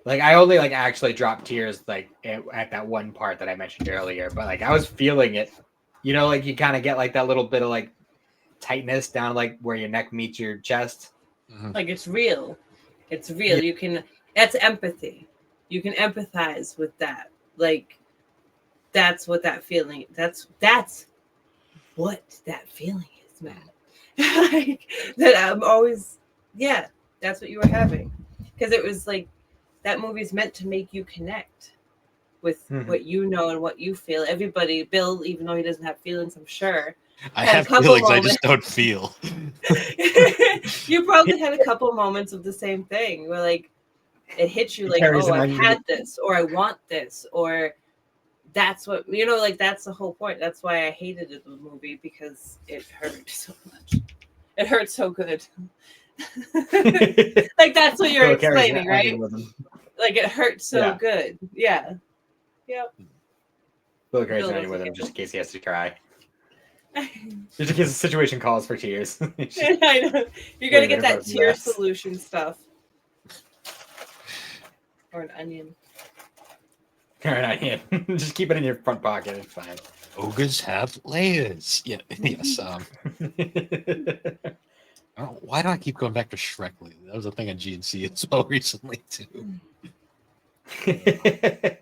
I only like actually dropped tears like at that one part that I mentioned earlier, but like I was feeling it You know, like you kind of get like that little bit of like tightness down like where your neck meets your chest. Mhm. Like it's real. It's real. Yeah. You can. That's empathy. You can empathize with that. Like that's what that feeling. That's what that feeling is, man. Like that. I'm always. Yeah, that's what you were having, because it was like that movie's meant to make you connect with what you know and what you feel. Everybody, Bill, even though he doesn't have feelings, I'm sure, I had a have couple feelings, I moments. just don't feel. You probably had a couple moments of the same thing where like it hits you It like, carries oh, an I've onion. had this, or I want this, or that's what, you know, like that's the whole point. That's why I hated the movie, because it hurt so much. It hurt so good. Like that's what you're Bill carries an explaining, onion right? with him. Like it hurt so Yeah. good. Yeah. Yep. Bill carries Bill an onion with doesn't him get just in case he has to cry. it. Just in case the situation calls for tears. I know. You gotta get that tear Yes. solution stuff. Or an onion. Or an onion. Just keep it in your front pocket. It's fine. Ogres have layers. Yeah, yes. I don't know, why do I keep going back to Shrek lately? That was a thing on GNC as well recently too. I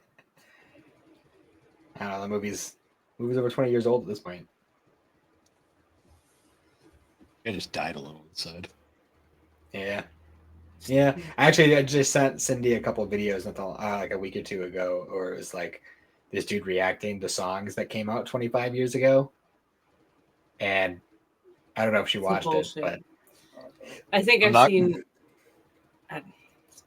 don't know. The movie's over 20 years old at this point. I just died a little inside. Yeah. Yeah. Actually, I just sent Cyndi a couple of videos like a week or two ago, or it was like this dude reacting to songs that came out 25 years ago. And I don't know if she watched it, but I think I'm I've not- seen.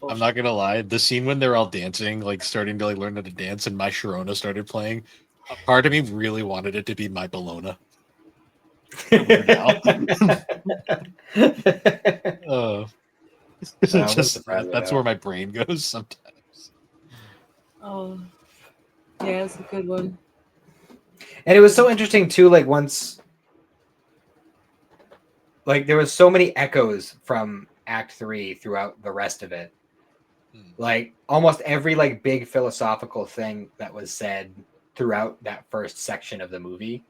I'm not gonna lie. The scene when they're all dancing, like starting to like learn how to dance, and My Sharona started playing. A part of me really wanted it to be My Bologna. Just that's where my brain goes sometimes. Oh, yeah, it's a good one. And it was so interesting too, like once like there was so many echoes from Act 3 throughout the rest of it. Like almost every like big philosophical thing that was said throughout that first section of the movie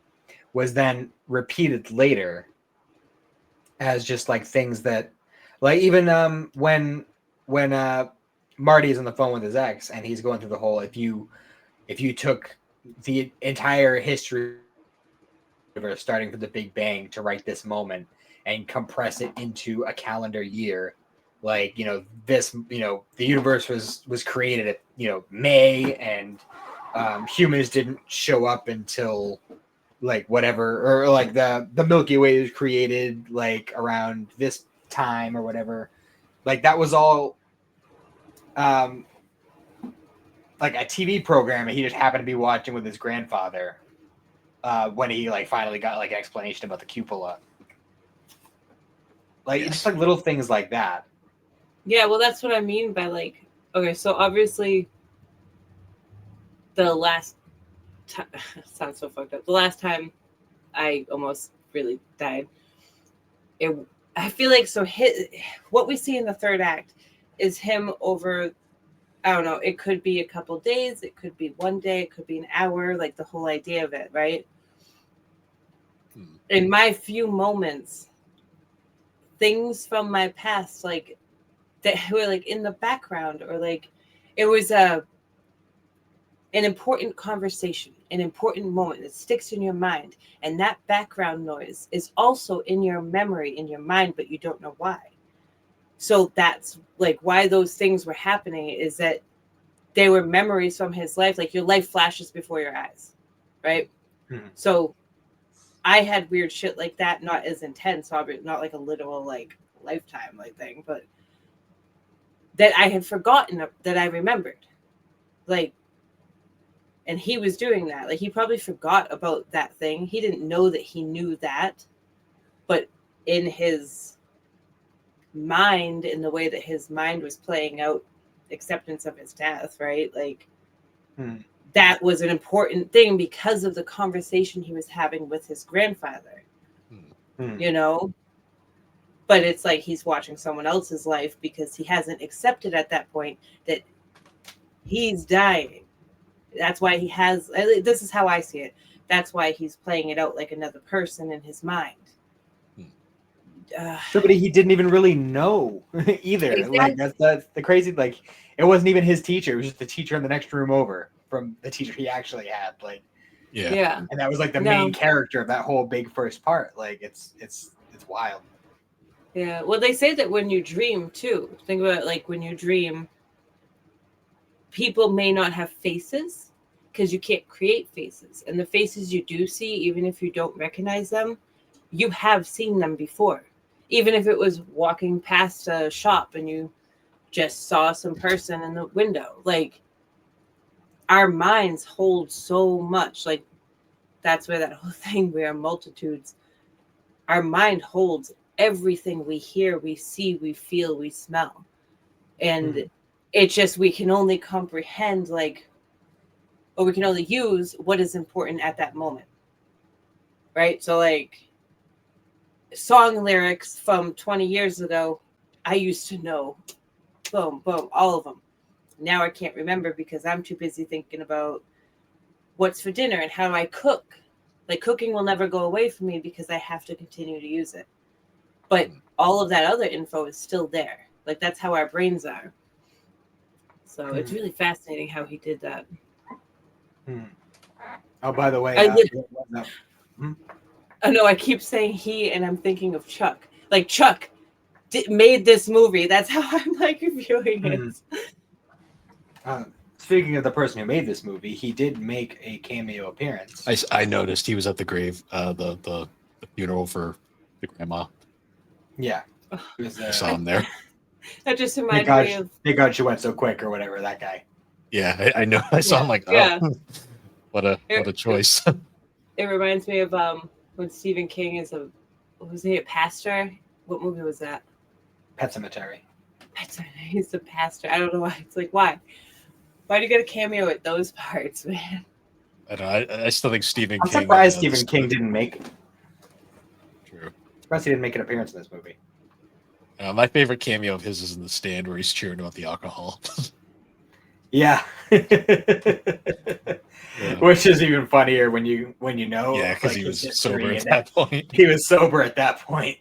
was then repeated later as just like things that like even when Marty's on the phone with his ex and he's going through the whole if you took the entire history starting from the Big Bang to write this moment and compress it into a calendar year, like this the universe was created at May, and humans didn't show up until like whatever, or like the Milky Way was created like around this time or whatever. Like that was all like a TV program he just happened to be watching with his grandfather when he like finally got like an explanation about the cupola. Like just like little things like that. Yeah, well, that's what I mean by like, okay, so obviously the last time, sounds so fucked up. The last time I almost really died, I feel like what we see in the third act is him over, I don't know, it could be a couple days, it could be one day, it could be an hour, like the whole idea of it, right? In my few moments, things from my past, like that were like in the background, or like it was an important conversation, an important moment that sticks in your mind, and that background noise is also in your memory, in your mind, but you don't know why. So that's like why those things were happening, is that they were memories from his life. Like your life flashes before your eyes, right? So I had weird shit like that, not as intense, obviously, not like a literal like lifetime like thing, but that I had forgotten that I remembered. Like, and he was doing that. Like he probably forgot about that thing. He didn't know that he knew that, but in his mind, in the way that his mind was playing out acceptance of his death, right? Like that was an important thing because of the conversation he was having with his grandfather, but it's like he's watching someone else's life because he hasn't accepted at that point that he's dying. That's why he has, this is how I see it. that's why he's playing it out like another person in his mind. Somebody he didn't even really know either. Exactly. Like that's the crazy. Like it wasn't even his teacher; it was just the teacher in the next room over from the teacher he actually had. Like, yeah, and that was like the main character of that whole big first part. Like it's wild. Yeah. Well, they say that when you dream too. Think about it, like when you dream, people may not have faces because you can't create faces, and the faces you do see, even if you don't recognize them, you have seen them before. Even if it was walking past a shop and you just saw some person in the window, like our minds hold so much. Like that's where that whole thing, we are multitudes. Our mind holds everything we hear, we see, we feel, we smell. And it's just, we can only comprehend, like, or we can only use what is important at that moment. Right? So, like, song lyrics from 20 years ago, I used to know, boom, boom, all of them. Now I can't remember because I'm too busy thinking about what's for dinner and how do I cook. Like, cooking will never go away from me because I have to continue to use it. But all of that other info is still there. Like, that's how our brains are. So it's really fascinating how he did that. Oh, by the way, I know I keep saying he, and I'm thinking of Chuck. Like, Chuck made this movie. That's how I'm like viewing it. Speaking of the person who made this movie, he did make a cameo appearance. I noticed he was at the grave, the funeral for the grandma. Yeah, I saw him there. That just reminded me of. Thank God she went so quick, or whatever. That guy. Yeah, I know. I saw him like, what a choice. It reminds me of when Stephen King is was he a pastor? What movie was that? Pet Sematary. He's a pastor. I don't know why. It's like, why? Why do you get a cameo at those parts, man? I don't know. I still think Stephen King. I'm surprised Stephen King didn't make it. True. Surprised he didn't make an appearance in this movie. My favorite cameo of his is in The Stand where he's cheering about the alcohol. Yeah. Which is even funnier when you know. Yeah, because like, he was sober at that point. He was sober at that point.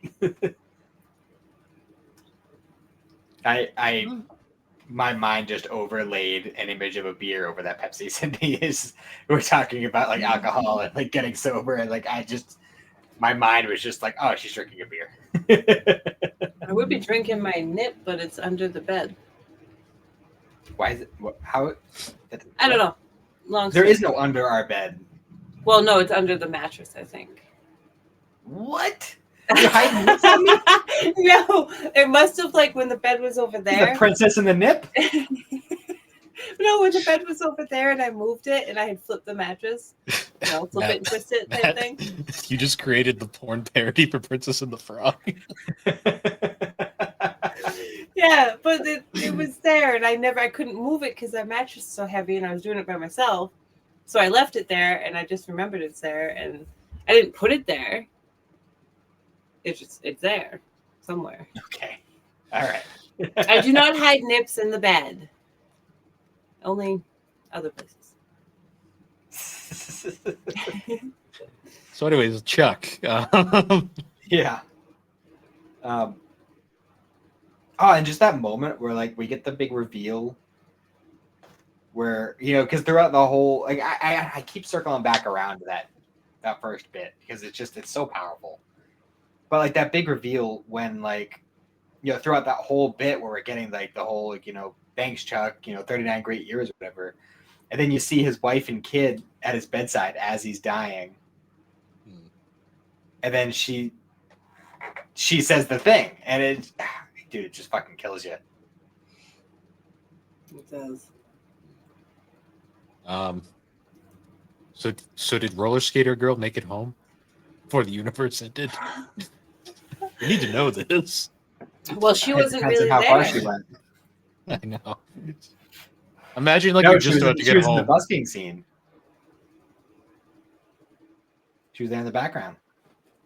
My mind just overlaid an image of a beer over that Pepsi. Cyndi we're talking about like alcohol and like getting sober, and like my mind was just like, oh, she's drinking a beer. I would be drinking my nip, but it's under the bed. Why is it? How? I don't know. There is no under our bed. Well, no, it's under the mattress, I think. What? You're hiding this from me? No, it must have, like, when the bed was over there. The princess and the nip? No, when the bed was over there and I moved it and I had flipped the mattress. Flip it and twist it type thing. You just created the porn parody for Princess and the Frog. Yeah, but it was there and I couldn't move it because that mattress is so heavy and I was doing it by myself. So I left it there and I just remembered it's there and I didn't put it there. It's there somewhere. Okay. All right. I do not hide nips in the bed. Only other places. So anyways, Chuck. Yeah. And just that moment where like we get the big reveal where, because throughout the whole, like I keep circling back around to that first bit because it's so powerful. But like that big reveal when like, throughout that whole bit where we're getting like the whole, like, thanks Chuck, 39 great years or whatever. And then you see his wife and kid at his bedside as he's dying. And then she says the thing and it just fucking kills you. It does. So did Roller Skater Girl make it home before the universe ended? We need to know this. Well, she wasn't really how there. far she went. I know. Imagine you're just about to get home. She was in the busking scene. She was there in the background.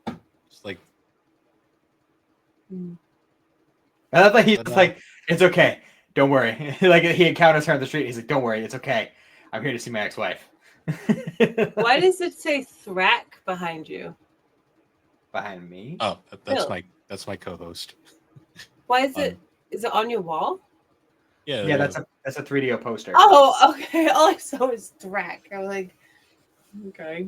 It's like. I love that he's like, it's okay. Don't worry. Like he encounters her on the street. He's like, don't worry. It's okay. I'm here to see my ex-wife. Why does it say Thrack behind you? Behind me? Oh, Bill. that's my co-host. Why is it? Is it on your wall? Yeah, that's a 3DO poster. Oh, okay. All I saw was Thrack. I was like, okay.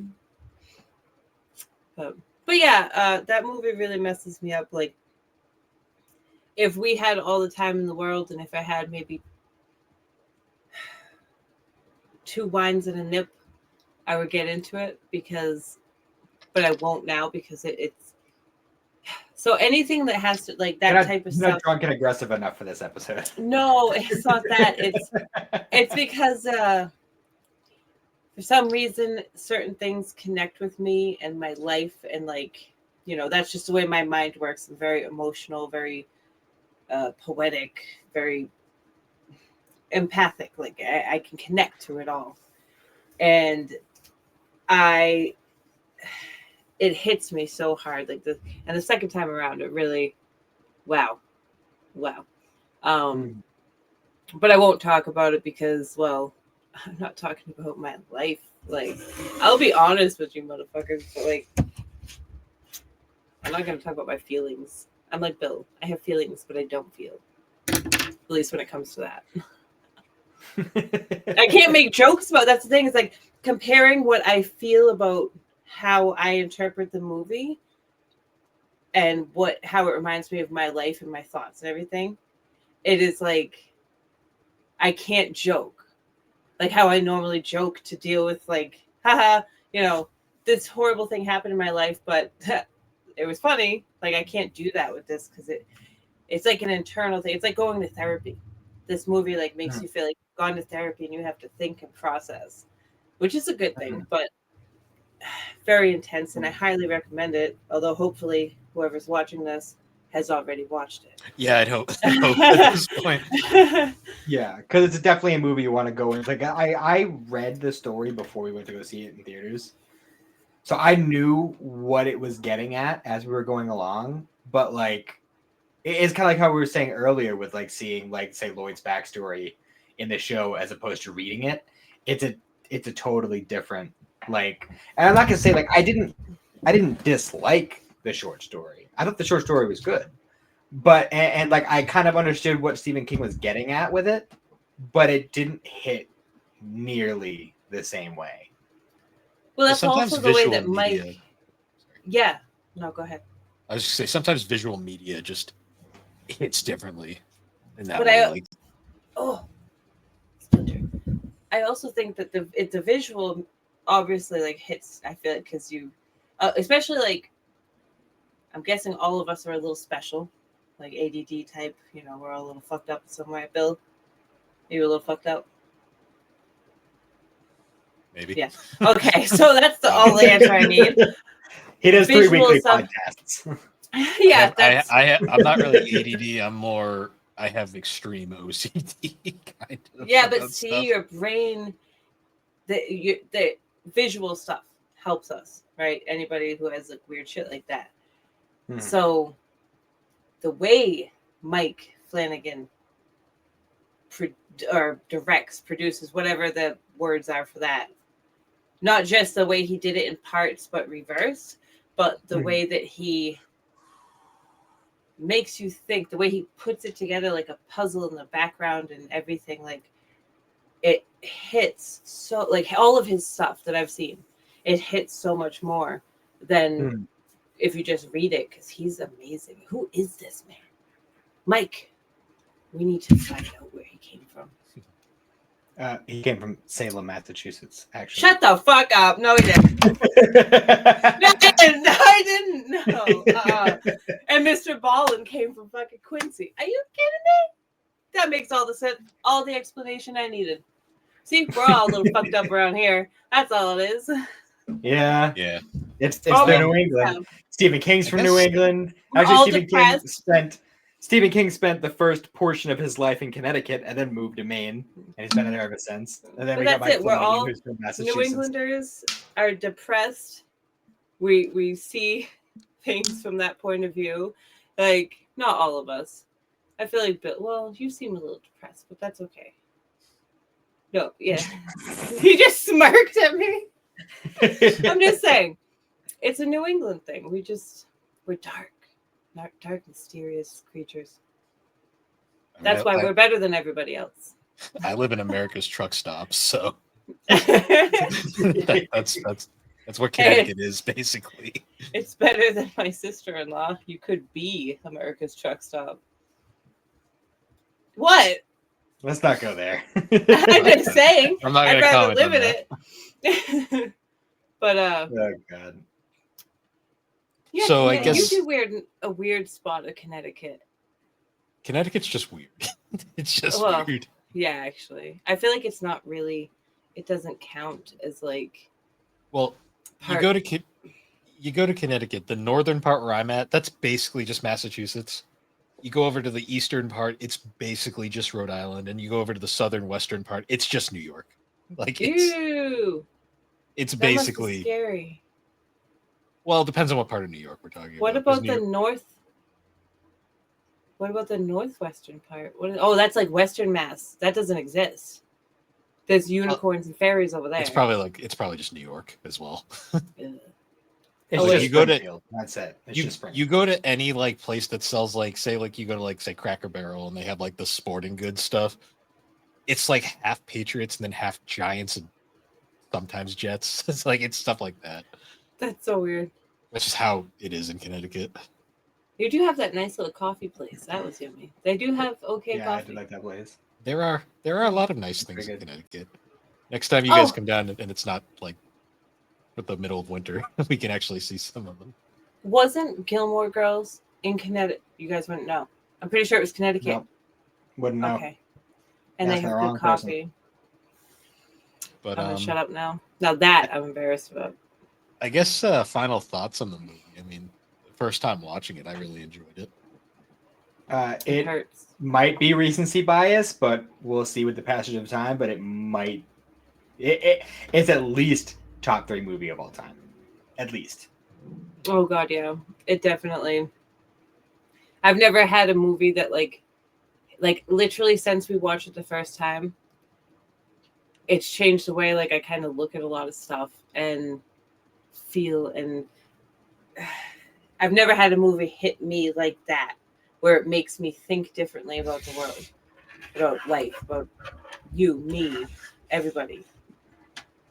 But yeah, that movie really messes me up. Like, if we had all the time in the world, and if I had maybe 2 wines and a nip, I would get into it but I won't now because it's so anything that has to like that type of you're stuff. not drunk and aggressive enough for this episode. No, it's not that. It's because for some reason certain things connect with me and my life, and like, that's just the way my mind works. I'm very emotional, very poetic, very empathic. Like I can connect to it all, and it hits me so hard. Like the second time around, it really, wow. But I won't talk about it because, well, I'm not talking about my life. Like, I'll be honest with you, motherfuckers. But like, I'm not gonna talk about my feelings. I'm like Bill. I have feelings, but I don't feel. At least when it comes to that. I can't make jokes about. That's the thing. It's like comparing what I feel about how I interpret the movie and how it reminds me of my life and my thoughts and everything. It is like I can't joke like how I normally joke to deal with like, haha, this horrible thing happened in my life, but it was funny. Like I can't do that with this because it's like an internal thing. It's like going to therapy. This movie like makes you feel like you've gone to therapy and you have to think and process, which is a good thing, but very intense, and I highly recommend it. Although hopefully whoever's watching this has already watched it. Yeah, I'd hope at this point. Yeah, because it's definitely a movie you want to go in. Like I read the story before we went to go see it in theaters, so I knew what it was getting at as we were going along. But like, it's kind of like how we were saying earlier with like seeing like say Lloyd's backstory in the show as opposed to reading it. It's a totally different like. And I'm not gonna say like I didn't dislike the short story. I thought the short story was good. But and like I kind of understood what Stephen King was getting at with it, but it didn't hit nearly the same way. Well, that's Sometimes also the way visual that media. Mike. Yeah. No, go ahead. I was just say sometimes visual media just hits differently in that But way. I also think that the visual obviously like hits. I feel like because you, especially like, I'm guessing all of us are a little special, like ADD type. We're all a little fucked up somewhere. Bill, you a little fucked up. Maybe. Yeah. Okay, so that's the only answer I need. He does 3 weekly stuff. podcasts. Yeah, I'm not really ADD. I have extreme OCD kind of. Yeah, but see, stuff. Your brain, the visual stuff helps us, right? Anybody who has like weird shit like that. So, the way Mike Flanagan produces, whatever the words are for that, not just the way he did it in parts, but reversed, but the way that he makes you think, the way he puts it together like a puzzle in the background and everything, like it hits so, like all of his stuff that I've seen, it hits so much more than if you just read it, because he's amazing. Who is this man? Mike, we need to find out where he came from. He came from Salem, Massachusetts, actually. Shut the fuck up. No, he didn't. No, I didn't. No. And Mr. Ballin came from fucking Quincy. Are you kidding me? That makes all the sense, all the explanation I needed. See, we're all a little fucked up around here. That's all it is. Yeah. Yeah. It's the New England. Stephen King's from New England. Actually, Stephen King spent the first portion of his life in Connecticut and then moved to Maine, and he's been there ever since. And then that's it. We're all New Englanders are depressed. We see things from that point of view. Like, not all of us. I feel like, well, you seem a little depressed, but that's okay. No, yeah. He just smirked at me. I'm just saying, it's a New England thing. We're dark, mysterious creatures. That's why we're better than everybody else. I live in America's truck stop, so that's what Connecticut is basically. It's better than my sister-in-law. You could be America's truck stop. What? Let's not go there. I'm just saying. I'm not going to comment live in it. But oh god. Yeah, so I guess you do a weird spot of Connecticut. Connecticut's just weird. It's just weird. Yeah, actually, I feel like it's not really. It doesn't count as like. Well, you go to Connecticut. The northern part where I'm at, that's basically just Massachusetts. You go over to the eastern part, it's basically just Rhode Island, and you go over to the southern western part, it's just New York. Like it's that basically must be scary. Well, it depends on what part of New York we're talking about. What about the north? What about the northwestern part? That's like Western Mass. That doesn't exist. There's unicorns and fairies over there. It's probably just New York as well. It's just you go to that's it. You go to any like place that sells like you go to like say Cracker Barrel and they have like the sporting goods stuff. It's like half Patriots and then half Giants and sometimes Jets. It's stuff like that. That's so weird. That's just how it is in Connecticut. You do have that nice little coffee place. That was yummy. They do have coffee. Yeah, I do like that place. There are a lot of nice things in Connecticut. Next time you guys come down and it's not like with the middle of winter, we can actually see some of them. Wasn't Gilmore Girls in Connecticut? You guys wouldn't know. I'm pretty sure it was Connecticut. Nope. Wouldn't know. Okay. And they have good coffee. But I'm gonna shut up now. Now that I'm embarrassed about. I guess final thoughts on the movie. I mean, the first time watching it, I really enjoyed it. It hurts. Might be recency bias, but we'll see with the passage of time. But it might. It's at least top 3 movie of all time, at least. Oh god, yeah, it definitely. I've never had a movie that like literally since we watched it the first time. It's changed the way like I kind of look at a lot of stuff and feel, and I've never had a movie hit me like that, where it makes me think differently about the world, about life, about you, me, everybody.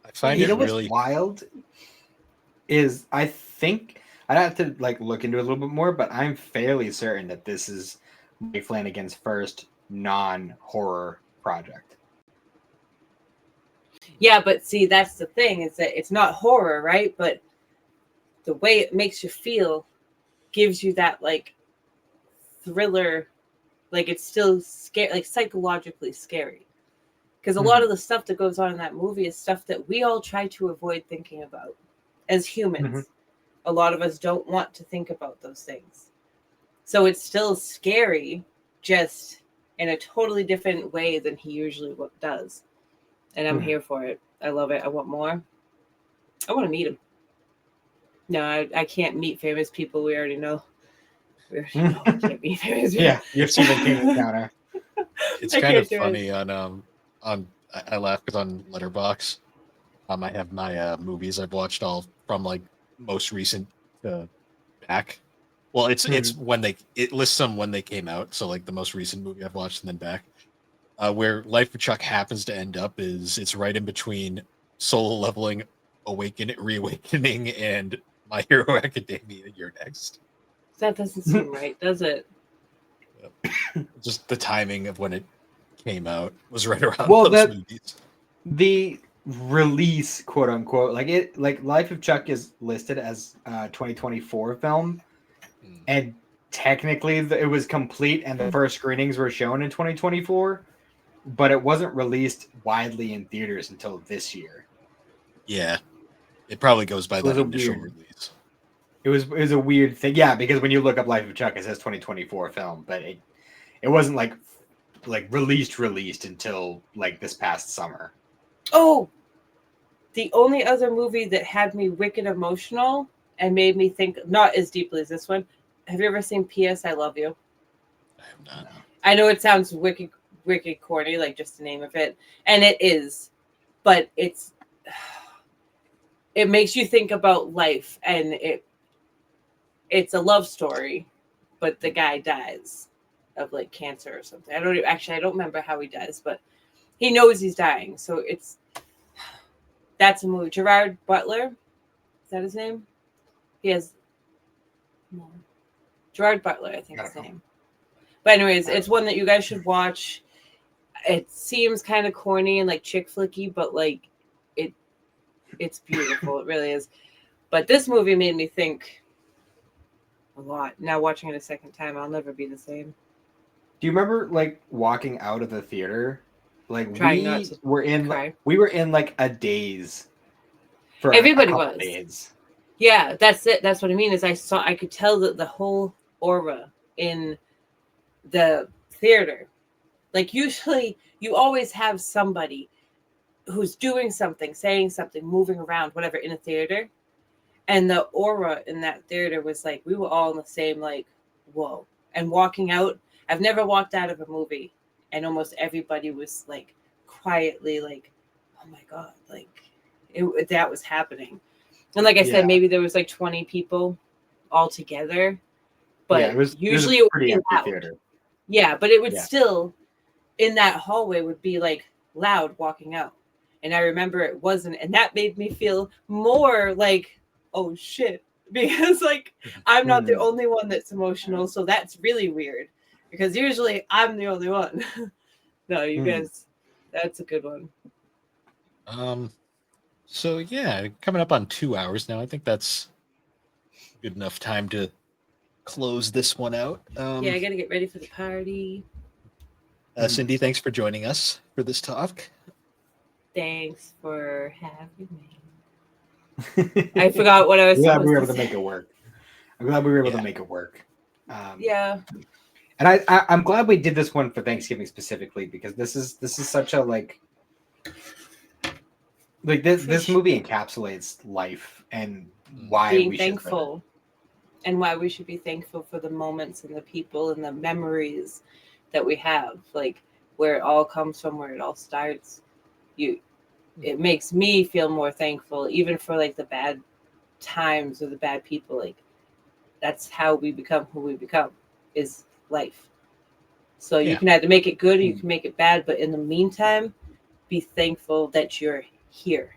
I find it really what's wild is I think I'd have to like look into it a little bit more, but I'm fairly certain that this is Mike Flanagan's first non-horror project. Yeah, but see, that's the thing, is that it's not horror, right? But the way it makes you feel gives you that like thriller, like it's still scary, like psychologically scary. Because a lot of the stuff that goes on in that movie is stuff that we all try to avoid thinking about as humans. A lot of us don't want to think about those things. So it's still scary, just in a totally different way than he usually does. And I'm here for it. I love it. I want more. I want to meet him. No, I can't meet famous people. We already know. I can't meet famous people. Yeah, you've seen the King Encounter. It's kind of funny on I laugh because on Letterboxd, I have my movies I've watched all from like most recent back. Well, it's when it lists them when they came out. So like the most recent movie I've watched and then back. Where Life of Chuck happens to end up is it's right in between Solo Leveling, Reawakening, and My Hero Academia. You're next. That doesn't seem right, does it? Just the timing of when it came out was right around those movies. The release, quote unquote, like Life of Chuck is listed as a 2024 film, and technically it was complete, and the first screenings were shown in 2024. But it wasn't released widely in theaters until this year. Yeah, it probably goes by that initial release. It was a weird thing, yeah, because when you look up Life of Chuck, it says 2024 film, but it wasn't like released until like this past summer. Oh, the only other movie that had me wicked emotional and made me think not as deeply as this one. Have you ever seen P.S. I Love You? I have not. I know it sounds wicked wicked corny, like just the name of it, and it is, but it makes you think about life, and it's a love story, but the guy dies of like cancer or something. I don't remember how he dies, but he knows he's dying. So that's a movie. Gerard Butler, is that his name? He has no. Gerard Butler, I think his name. But anyways, it's one that you guys should watch. It seems kind of corny and like chick flicky, but like it's beautiful. It really is. But this movie made me think a lot. Now watching it a second time, I'll never be the same. Do you remember like walking out of the theater? Like Trying we were in like a daze. For everybody a couple was. Days. Yeah, that's it. That's what I mean. Is I could tell that the whole aura in the theater. Like usually, you always have somebody who's doing something, saying something, moving around, whatever, in a theater. And the aura in that theater was like, we were all in the same, like, whoa. And walking out, I've never walked out of a movie and almost everybody was like quietly like, oh my God, like that was happening. And like I said, maybe there was like 20 people all together, but usually it was pretty empty theater. Yeah, but it would still, in that hallway would be like loud walking out. And I remember it wasn't, and that made me feel more like, oh shit, because like I'm not the only one that's emotional, so that's really weird because usually I'm the only one. No, you guys, that's a good one. So yeah, coming up on 2 hours now. I think that's good enough time to close this one out. Yeah, I gotta get ready for the party. Cyndi, thanks for joining us for this talk. Thanks for having me. I forgot what I was glad we were able to make it work. I'm glad we were able to make it work. Yeah. And I'm glad we did this one for Thanksgiving specifically because this is such a like this movie encapsulates life and why being we thankful and why we should be thankful for the moments and the people and the memories that we have, like where it all comes from, where it all starts. It makes me feel more thankful, even for like the bad times or the bad people. Like that's how we become who we become, is life. So you can either make it good or you can make it bad, but in the meantime, be thankful that you're here.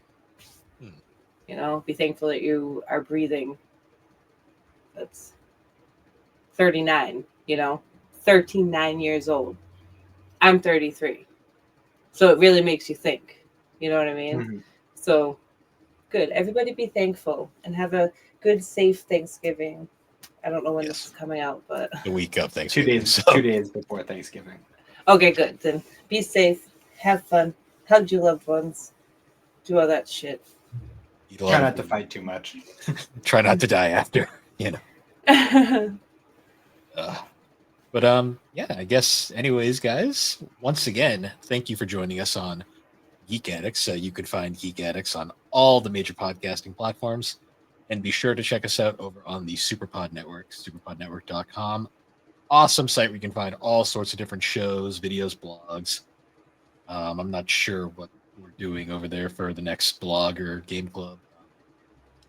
You know, be thankful that you are breathing. That's 39, 39 years old. I'm 33. So it really makes you think. You know what I mean? So good. Everybody be thankful and have a good, safe Thanksgiving. I don't know when this is coming out, but the week of Thanksgiving. 2 days before Thanksgiving. Okay, good. Then be safe. Have fun. Hug your loved ones. Do all that shit. Try not to fight too much. Try not to die after, But I guess anyways, guys, once again, thank you for joining us on Geek Addicts. You could find Geek Addicts on all the major podcasting platforms. And be sure to check us out over on the Superpod Network, superpodnetwork.com. Awesome site where you can find all sorts of different shows, videos, blogs. I'm not sure what we're doing over there for the next blog or game club.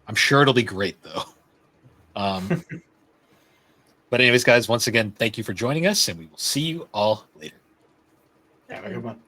I'm sure it'll be great, though. But anyways, guys, once again, thank you for joining us, and we will see you all later. Have a good one.